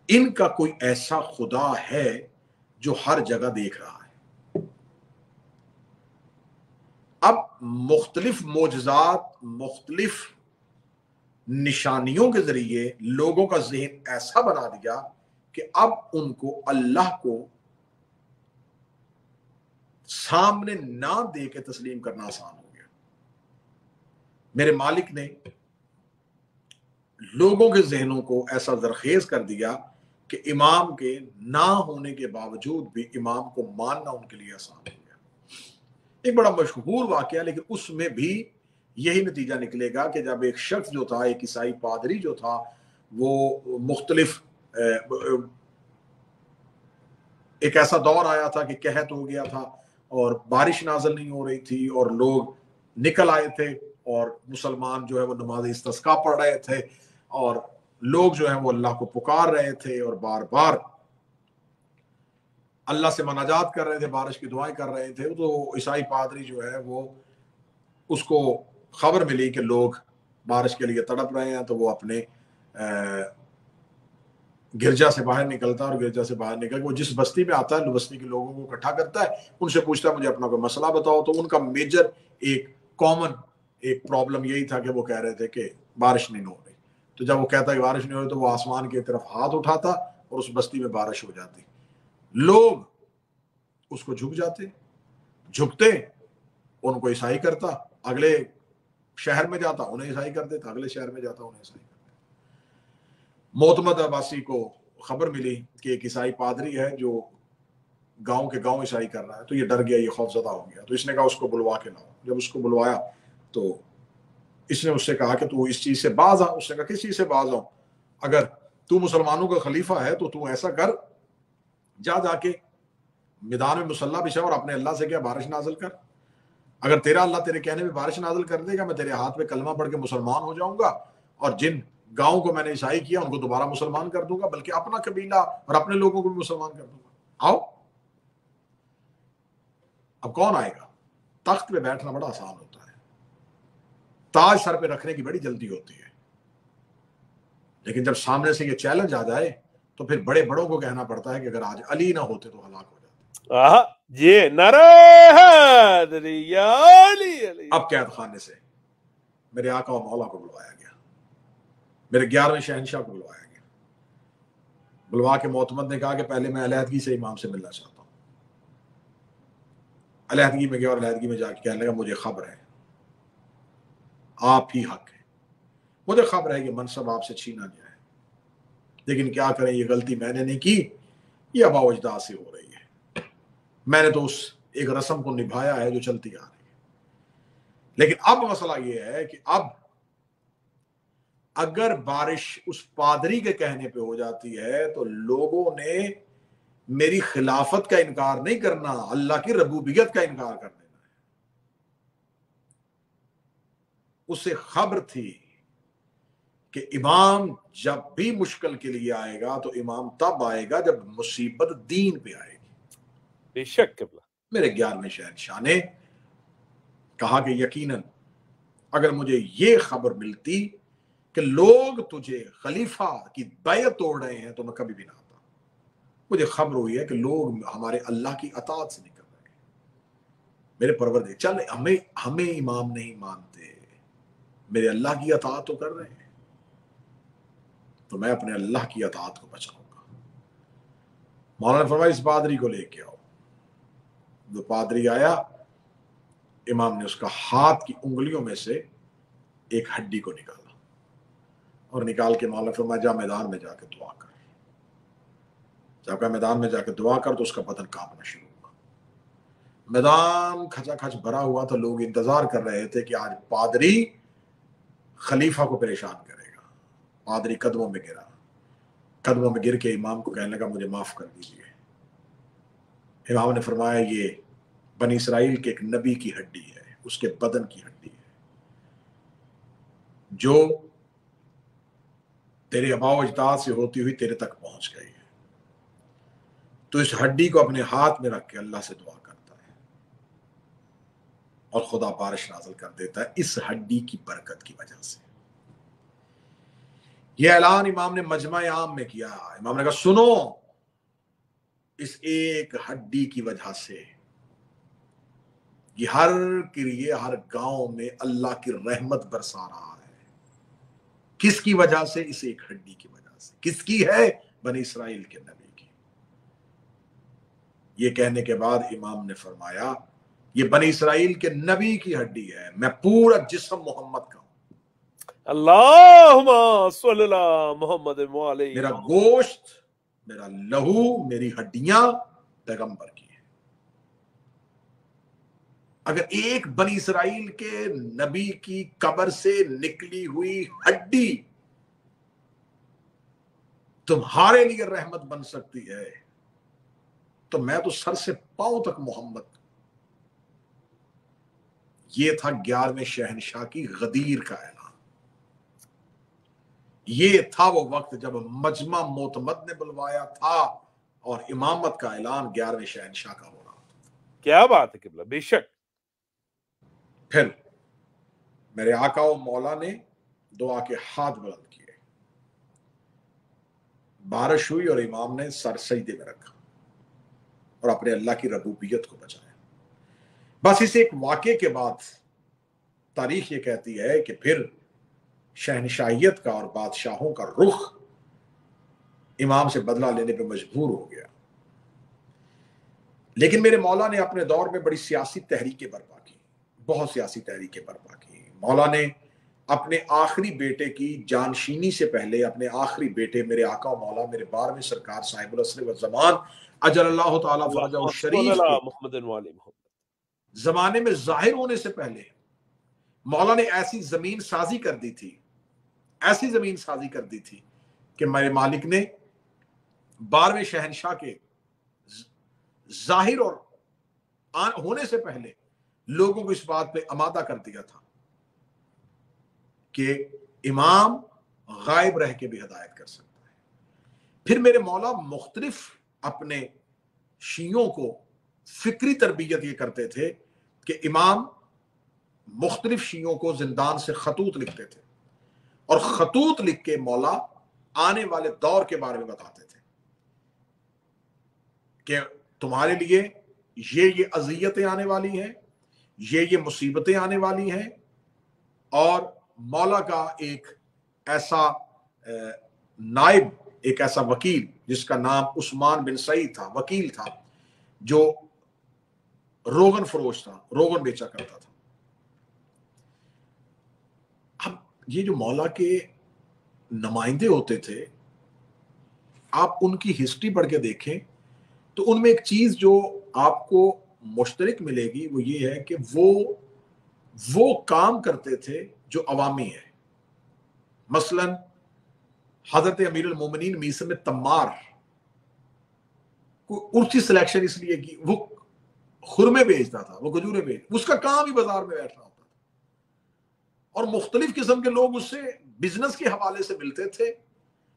ان کا کوئی ایسا خدا ہے جو ہر جگہ دیکھ رہا ہے. اب مختلف معجزات, مختلف نشانیوں کے ذریعے لوگوں کا ذہن ایسا بنا دیا کہ اب ان کو اللہ کو سامنے نہ دے کے تسلیم کرنا آسان ہو گیا. میرے مالک نے لوگوں کے ذہنوں کو ایسا زرخیز کر دیا کہ امام کے نہ ہونے کے باوجود بھی امام کو ماننا ان کے لیے آسان ہو گیا. ایک بڑا مشہور واقعہ, لیکن اس میں بھی یہی نتیجہ نکلے گا کہ جب ایک شخص جو تھا، ایک عیسائی پادری جو تھا، وہ مختلف ایک ایسا دور آیا تھا کہ قحط ہو گیا تھا اور بارش نازل نہیں ہو رہی تھی، اور لوگ نکل آئے تھے اور مسلمان جو ہے وہ نماز استسقاء پڑھ رہے تھے، اور لوگ جو ہیں وہ اللہ کو پکار رہے تھے اور بار بار اللہ سے مناجات کر رہے تھے، بارش کی دعائیں کر رہے تھے. تو عیسائی پادری جو ہے وہ اس کو خبر ملی کہ لوگ بارش کے لیے تڑپ رہے ہیں، تو وہ اپنے گرجا سے باہر نکلتا ہے، اور گرجا سے باہر نکل کے وہ جس بستی میں آتا ہے بستی کے لوگوں کو اکٹھا کرتا ہے، ان سے پوچھتا ہے مجھے اپنا کوئی مسئلہ بتاؤ. تو ان کا میجر ایک کامن ایک پرابلم یہی تھا کہ وہ کہہ رہے تھے کہ بارش نہیں ہو رہی. تو جب وہ کہتا ہے کہ بارش نہیں ہو رہی تو وہ آسمان کی طرف ہاتھ اٹھاتا اور اس بستی میں بارش ہو جاتی. لوگ اس کو جھک جاتے، جھکتے، ان کو عیسائی کرتا، اگلے شہر میں جاتا انہیں عیسائی کر دیتا، اگلے شہر میں جاتا انہیں عیسائی کر دیتا. معتمد عباسی کو خبر ملی کہ ایک عیسائی پادری ہے جو گاؤں کے گاؤں عیسائی کر رہا ہے. تو یہ ڈر گیا، یہ خوف زدہ ہو گیا. تو اس نے کہا اس کو بلوا کے لاؤ. جب اس کو بلوایا تو اس نے اس سے کہا کہ تو اس چیز سے باز آ. اس نے کہا کس چیز سے باز آؤں؟ اگر تو مسلمانوں کا خلیفہ ہے تو ایسا کر، جا کے میدان میں مسلح بچھا اور اپنے اللہ سے کیا بارش نازل کر. اگر تیرا اللہ تیرے کہنے میں بارش نازل کر دے گا، میں تیرے ہاتھ میں کلمہ پڑھ کے مسلمان ہو جاؤں گا، اور جن گاؤں کو میں نے عیسائی کیا ان کو دوبارہ مسلمان کر دوں گا، بلکہ اپنا قبیلہ اور اپنے لوگوں کو بھی مسلمان کر دوں گا. آؤ. اب کون آئے گا؟ تخت پہ بیٹھنا بڑا آسان ہوتا ہے، تاج سر پہ رکھنے کی بڑی جلدی ہوتی ہے، لیکن جب سامنے سے یہ چیلنج آ جائے تو پھر بڑے بڑوں کو کہنا پڑتا ہے کہ اگر آج علی نہ ہوتے تو ہلاک ہو جاتے. جی نعرہ حیدری یا علی. اب قید خانے سے میرے آقا و مولا کو بلوایا گیا، میرے 11ویں شہنشاہ کو بلوایا گیا. بلوا کے معتمد نے کہا کہ پہلے میں علیحدگی سے امام سے ملنا چاہتا ہوں. علیحدگی میں گیا اور علیحدگی میں جا کے کہنے لگا مجھے خبر ہے آپ ہی حق ہے، مجھے خبر ہے کہ منصب آپ سے چھینا گیا ہے، لیکن کیا کریں یہ غلطی میں نے نہیں کی، یہ آباء و اجداد سے ہو رہی ہے. میں نے تو اس ایک رسم کو نبھایا ہے جو چلتی آ رہی ہے. لیکن اب مسئلہ یہ ہے کہ اب اگر بارش اس پادری کے کہنے پہ ہو جاتی ہے تو لوگوں نے میری خلافت کا انکار نہیں کرنا، اللہ کی ربوبیت کا انکار کر دینا ہے. اسے خبر تھی کہ امام جب بھی مشکل کے لیے آئے گا تو امام تب آئے گا جب مصیبت دین پہ آئے گی. بے شک. میرے 11ویں شہنشاہ نے کہا کہ یقیناً اگر مجھے یہ خبر ملتی کہ لوگ تجھے خلیفہ کی بیعت توڑ رہے ہیں تو میں کبھی بھی نہ آتا. مجھے خبر ہوئی ہے کہ لوگ ہمارے اللہ کی اطاعت سے نکل رہے ہیں. میرے پروردگار چل ہمیں امام نہیں مانتے، میرے اللہ کی اطاعت تو کر رہے ہیں، تو میں اپنے اللہ کی اطاعت کو بچاؤں گا. مولانا نے فرمایا اس پادری کو لے کے آؤ. وہ پادری آیا، امام نے اس کا ہاتھ کی انگلیوں میں سے ایک ہڈی کو نکالا اور نکال کے مولانا فرمایا جا میدان میں جا کے دعا کر. جب کہ میدان میں جا کے دعا کر تو اس کا بدن کانپنا شروع ہوا. میدان کھچا کھچ بھرا ہوا تھا، لوگ انتظار کر رہے تھے کہ آج پادری خلیفہ کو پریشان کرے گا. پادری قدموں میں گرا، قدموں میں گر کے امام کو کہنے لگا مجھے معاف کر دیجیے. امام نے فرمایا یہ بنی اسرائیل کے ایک نبی کی ہڈی ہے، اس کے بدن کی ہڈی ہے جو تیرے آباء و اجداد سے ہوتی ہوئی تیرے تک پہنچ گئی ہے. تو اس ہڈی کو اپنے ہاتھ میں رکھ کے اللہ سے دعا کرتا ہے اور خدا بارش نازل کر دیتا ہے اس ہڈی کی برکت کی وجہ سے. یہ اعلان امام نے مجمع عام میں کیا. امام نے کہا سنو، اس ایک ہڈی کی وجہ سے یہ ہر گاؤں میں اللہ کی رحمت برسا رہا ہے. کس کی وجہ سے؟ اس ایک ہڈی کی وجہ سے. کس کی ہے؟ بنی اسرائیل کے نبی کی. یہ کہنے کے بعد امام نے فرمایا یہ بنی اسرائیل کے نبی کی ہڈی ہے، میں پورا جسم محمد کا ہوں. اللہم صلی اللہ محمد علیہ. میرا گوشت، میرا لہو، میری ہڈیاں پیغمبر کی ہیں. اگر ایک بنی اسرائیل کے نبی کی قبر سے نکلی ہوئی ہڈی تمہارے لیے رحمت بن سکتی ہے تو میں تو سر سے پاؤں تک محمد. یہ تھا 11ویں شہنشاہ کی غدیر کا اعلان. یہ تھا وہ وقت جب مجمع معتمد نے بلوایا تھا اور امامت کا اعلان 11ویں شہنشاہ کا ہو رہا تھا. کیا بات ہے قبلہ، بے شک. پھر میرے آقا و مولا نے دعا کے ہاتھ بلند کیے، بارش ہوئی اور امام نے سر سجدے میں رکھا اور اپنے اللہ کی ربوبیت کو بچایا. بس اس ایک واقعے کے بعد تاریخ یہ کہتی ہے کہ پھر شہنشاہیت کا اور بادشاہوں کا رخ امام سے بدلہ لینے پہ مجبور ہو گیا. لیکن میرے مولا نے اپنے دور میں بڑی سیاسی تحریکیں برپا کی، بہت سیاسی تحریکیں برپا کی. مولا نے اپنے آخری بیٹے کی جانشینی سے پہلے اپنے آخری بیٹے میرے آقا و مولا میرے 12ویں سرکار صاحب العصر والزمان اجل اللہ تعالیٰ فرجہ الشریف کے محمد والی محمد زمانے میں ظاہر ہونے سے پہلے مولا نے ایسی زمین سازی کر دی تھی، ایسی زمین سازی کر دی تھی کہ میرے مالک نے 12ویں شہنشاہ کے ظاہر اور ہونے سے پہلے لوگوں کو اس بات پہ آمادہ کر دیا تھا کہ امام غائب رہ کے بھی ہدایت کر سکتا ہے. پھر میرے مولا مختلف اپنے شیعوں کو فکری تربیت یہ کرتے تھے کہ امام مختلف شیعوں کو زندان سے خطوط لکھتے تھے اور خطوط لکھ کے مولا آنے والے دور کے بارے میں بتاتے تھے کہ تمہارے لیے یہ اذیتیں آنے والی ہیں، یہ مصیبتیں آنے والی ہیں. اور مولا کا ایک ایسا نائب، ایک ایسا وکیل جس کا نام عثمان بن سعید تھا، وکیل تھا جو روغن فروش تھا، روغن بیچا کرتا تھا. اب یہ جو مولا کے نمائندے ہوتے تھے، آپ ان کی ہسٹری پڑھ کے دیکھیں تو ان میں ایک چیز جو آپ کو مشترک ملے گی وہ یہ ہے کہ وہ کام کرتے تھے جو عوامی ہے. مثلا حضرت امیر المومنین میثم تمار کو ارچی سلیکشن اس لیے کی، وہ خرمے بیچتا تھا، وہ کھجورے بیچ، اس کا کام ہی بازار میں بیٹھنا ہوتا تھا اور مختلف قسم کے لوگ اس سے بزنس کے حوالے سے ملتے تھے.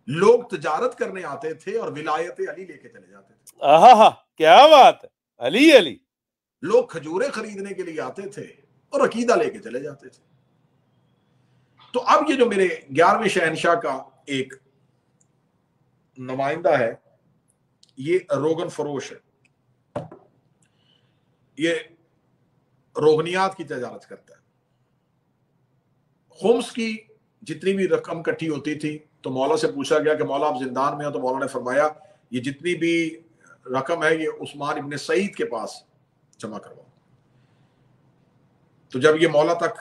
لوگ تجارت کرنے آتے تھے اور ولایت علی لے کے چلے جاتے تھے. آہا کیا بات ہے، علی علی. لوگ کھجورے خریدنے کے لیے آتے تھے اور عقیدہ لے کے چلے جاتے تھے. تو اب یہ جو میرے 11ویں شہنشاہ کا ایک نمائندہ ہے، یہ روغن فروش ہے، یہ روغنیات کی تجارت کرتا ہے. خمس کی جتنی بھی رقم کٹھی ہوتی تھی تو مولا سے پوچھا گیا کہ مولا آپ زندان میں ہیں، تو مولا نے فرمایا یہ جتنی بھی رقم ہے یہ عثمان ابن سعید کے پاس جمع کرواؤ. تو جب یہ مولا تک،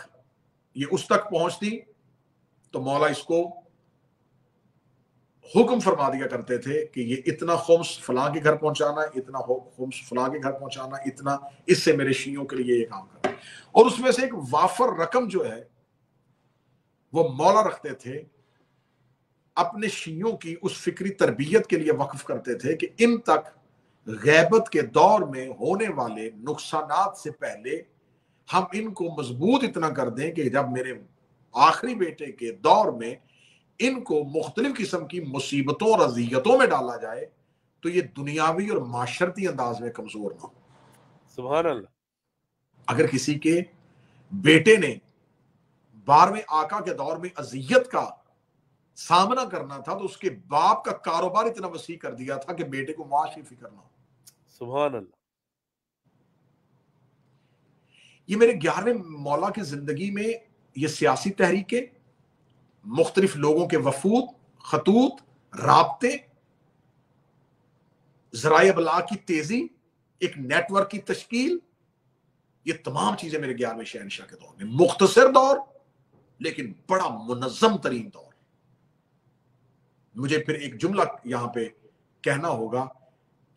یہ اس تک پہنچتی تو مولا اس کو حکم فرما دیا کرتے تھے کہ یہ اتنا خمس فلاں کے گھر پہنچانا، اتنا خمس فلاں کے گھر پہنچانا، اتنا اس سے میرے شیعوں کے لیے یہ کام کرنا. اور اس میں سے ایک وافر رقم جو ہے وہ مولا رکھتے تھے، اپنے شیعوں کی اس فکری تربیت کے لیے وقف کرتے تھے کہ ان تک غیبت کے دور میں ہونے والے نقصانات سے پہلے ہم ان کو مضبوط اتنا کر دیں کہ جب میرے آخری بیٹے کے دور میں ان کو مختلف قسم کی مصیبتوں اور اذیتوں میں ڈالا جائے تو یہ دنیاوی اور معاشرتی انداز میں کمزور نہ ہو. سبحان اللہ. اگر کسی کے بیٹے نے 12ویں آقا کے دور میں اذیت کا سامنا کرنا تھا تو اس کے باپ کا کاروبار اتنا وسیع کر دیا تھا کہ بیٹے کو معاش کی فکر نہ ہو. سبحان اللہ. یہ میرے 11ویں مولا کی زندگی میں یہ سیاسی تحریکیں، مختلف لوگوں کے وفود، خطوط، رابطے، ذرائع ابلاغ کی تیزی، ایک نیٹ ورک کی تشکیل، یہ تمام چیزیں میرے 11ویں شہنشاہ کے دور میں، مختصر دور لیکن بڑا منظم ترین دور. مجھے پھر ایک جملہ یہاں پہ کہنا ہوگا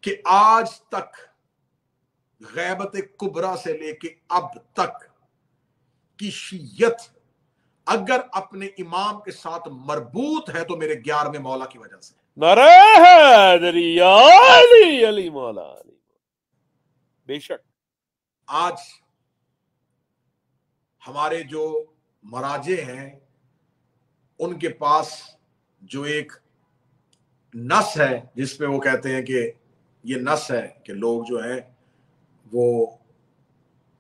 کہ آج تک غیبت کبرا سے لے کے اب تک کی شیعت اگر اپنے امام کے ساتھ مربوط ہے تو میرے 11ویں مولا کی وجہ سے. نعرہ حیدری یا علی علی مولا علی. بے شک آج ہمارے جو مراجع ہیں ان کے پاس جو ایک نس ہے جس پہ وہ کہتے ہیں کہ یہ نس ہے کہ لوگ جو ہیں وہ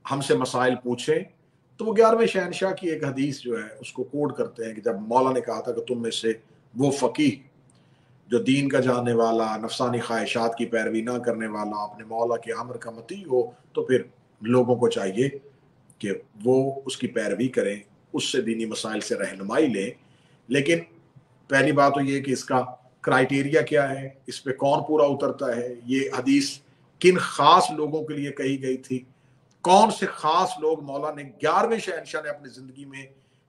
ہم سے مسائل پوچھیں, تو وہ 11ویں شہنشاہ کی ایک حدیث جو ہے اس کو کوٹ کرتے ہیں کہ جب مولا نے کہا تھا کہ تم میں سے وہ فقیہ جو دین کا جاننے والا, نفسانی خواہشات کی پیروی نہ کرنے والا, اپنے مولا کے امر کا مطیع ہو, تو پھر لوگوں کو چاہیے کہ وہ اس کی پیروی کریں, اس سے دینی مسائل سے رہنمائی لیں. لیکن پہلی بات تو یہ کہ اس کا کرائیٹیریا کیا ہے, اس پہ کون پورا اترتا ہے, یہ حدیث کن خاص لوگوں کے لیے کہی گئی تھی, کون سے خاص لوگ مولا نے 11ویں شہنشاہ نے اپنی زندگی میں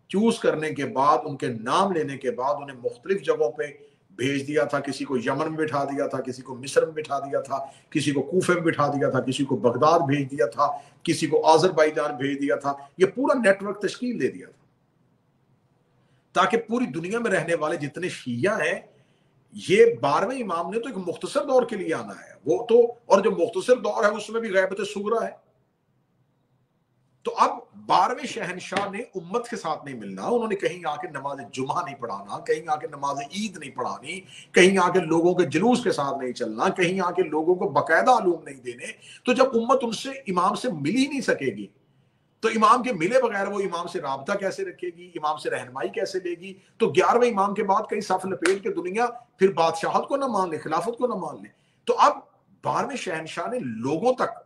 چوز کرنے کے بعد, ان کے نام لینے کے بعد انہیں مختلف جگہوں پہ بھیج دیا تھا. کسی کو یمن میں بٹھا دیا تھا, کسی کو مصر میں بٹھا دیا تھا, کسی کو کوفے میں بٹھا دیا تھا, کسی کو بغداد بھیج دیا تھا, کسی کو آذربائیجان بھیج دیا تھا. یہ پورا نیٹ ورک تشکیل دے دیا تھا تاکہ پوری دنیا میں رہنے والے جتنے شیعہ ہیں, یہ 12ویں امام نے تو ایک مختصر دور کے لیے آنا ہے, وہ تو, اور جو مختصر دور ہے اس میں بھی غیبت صغریٰ ہے. تو اب 12ویں شہنشاہ نے امت کے ساتھ نہیں ملنا, انہوں نے کہیں آ کے نماز جمعہ نہیں پڑھانا, کہیں آ کے نماز عید نہیں پڑھانی, کہیں آ کے لوگوں کے جلوس کے ساتھ نہیں چلنا, کہیں آ کے لوگوں کو باقاعدہ علوم نہیں دینے. تو جب امت ان سے امام سے مل ہی نہیں سکے گی تو امام کے ملے بغیر وہ امام سے رابطہ کیسے رکھے گی, امام سے رہنمائی کیسے لے گی؟ تو 11ویں امام کے بعد کئی صف لپیٹ کے دنیا پھر بادشاہت کو نہ مان لے, خلافت کو نہ مان لے. تو اب 12ویں شہنشاہ نے لوگوں تک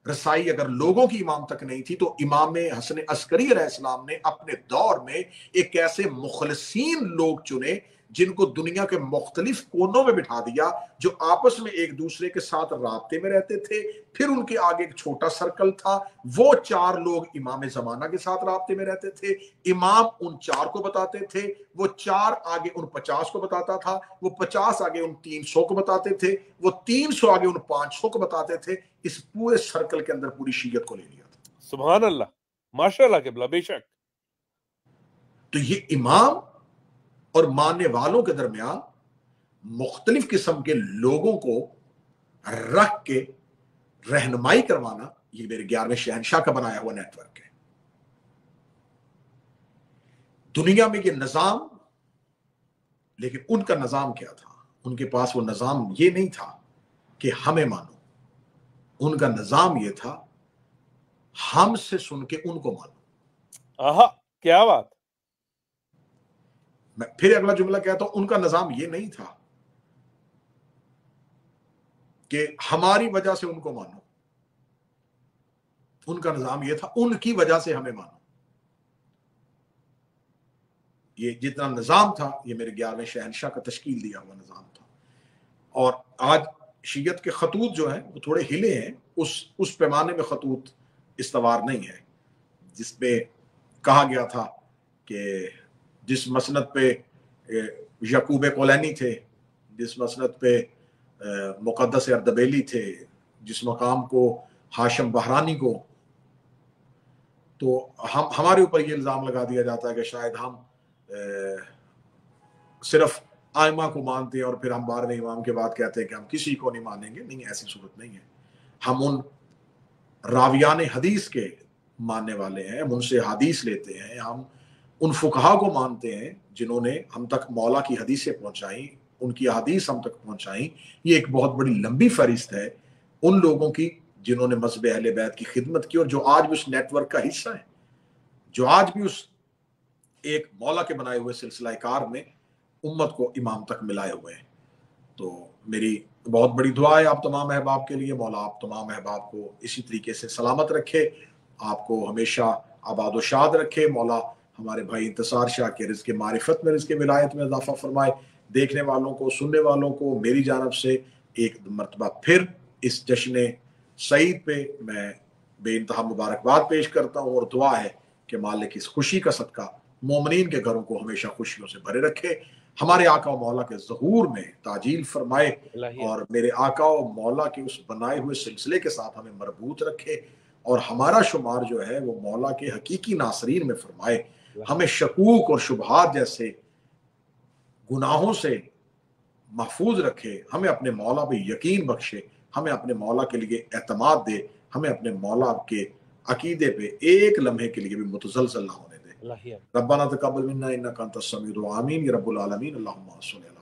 رسائی اگر لوگوں کی امام تک نہیں تھی, تو امام حسن عسکری علیہ السلام نے اپنے دور میں ایک ایسے مخلصین لوگ چنے جن کو دنیا کے مختلف کونوں میں بٹھا دیا, جو آپس میں ایک دوسرے کے ساتھ رابطے میں رہتے تھے. پھر ان کے آگے ایک چھوٹا سرکل تھا, وہ 4 لوگ امام زمانہ کے ساتھ رابطے میں رہتے تھے. امام ان 4 کو بتاتے تھے, وہ 4 آگے ان 50 کو بتاتا تھا, وہ 50 آگے ان 300 کو بتاتے تھے, وہ 300 آگے ان 500 کو بتاتے تھے. اس پورے سرکل کے اندر پوری شیعت کو لے لیا تھا. سبحان اللہ, ماشاء اللہ قبلہ, بے شک. تو یہ امام اور ماننے والوں کے درمیان مختلف قسم کے لوگوں کو رکھ کے رہنمائی کروانا, یہ میرے 11ویں شہنشاہ کا بنایا ہوا نیٹ ورک ہے. دنیا میں یہ نظام, لیکن ان کا نظام کیا تھا؟ ان کے پاس وہ نظام یہ نہیں تھا کہ ہمیں مانو, ان کا نظام یہ تھا ہم سے سن کے ان کو مانو. آہا, کیا بات. میں پھر اگلا جملہ کہتا ہوں, ان کا نظام یہ نہیں تھا کہ ہماری وجہ سے ان کو مانو, ان کا نظام یہ تھا ان کی وجہ سے ہمیں مانو. یہ جتنا نظام تھا یہ میرے 11ویں شہنشاہ کا تشکیل دیا ہوا نظام تھا. اور آج شیعت کے خطوط جو ہیں وہ تھوڑے ہلے ہیں, اس پیمانے میں خطوط استوار نہیں ہے جس پہ کہا گیا تھا کہ جس مسند پہ یعقوب کولینی تھے, جس مسند پہ مقدس اردبیلی تھے, جس مقام کو ہاشم بحرانی کو, تو ہمارے اوپر یہ الزام لگا دیا جاتا ہے کہ شاید ہم صرف آئمہ کو مانتے ہیں اور پھر ہم 12ویں امام کے بعد کہتے ہیں کہ ہم کسی کو نہیں مانیں گے. نہیں, ایسی صورت نہیں ہے. ہم ان راویان حدیث کے ماننے والے ہیں, ہم ان سے حدیث لیتے ہیں, ہم ان فقہا کو مانتے ہیں جنہوں نے ہم تک مولا کی حدیثیں پہنچائیں, ان کی حدیث ہم تک پہنچائیں. یہ ایک بہت بڑی لمبی فہرست ہے ان لوگوں کی جنہوں نے مذہب اہل بیت کی خدمت کی اور جو آج بھی اس نیٹ ورک کا حصہ ہیں, جو آج بھی اس ایک مولا کے بنائے ہوئے سلسلہ کار میں امت کو امام تک ملائے ہوئے ہیں. تو میری بہت بڑی دعا ہے آپ تمام احباب کے لیے, مولا آپ تمام احباب کو اسی طریقے سے سلامت رکھے, آپ کو ہمیشہ آباد و شاد رکھے. مولا ہمارے بھائی انتصار شاہ کے رزق معرفت میں, رزق ولایت میں اضافہ فرمائے. دیکھنے والوں کو, سننے والوں کو میری جانب سے ایک مرتبہ پھر اس جشن سعید پہ میں بے انتہا مبارکباد پیش کرتا ہوں, اور دعا ہے کہ مالک اس خوشی کا صدقہ مومنین کے گھروں کو ہمیشہ خوشیوں سے بھرے رکھے، ہمارے آقا و مولا کے ظہور میں تعجیل فرمائے، اور میرے آقا و مولا کے اس بنائے ہوئے سلسلے کے ساتھ ہمیں مربوط رکھے، اور ہمارا شمار جو ہے وہ مولا کے حقیقی ناصرین میں فرمائے، ہمیں شکوک اور شبہات جیسے گناہوں سے محفوظ رکھے، ہمیں اپنے مولا پہ یقین بخشے، ہمیں اپنے مولا کے لیے اعتماد دے، ہمیں اپنے مولا کے عقیدے پہ ایک لمحے کے لیے بھی متزلزل نہ ہونے دے۔ ربنا تقبل منا انک انت السمیع العلیم، آمین یا رب العالمین، اللہم صلی اللہ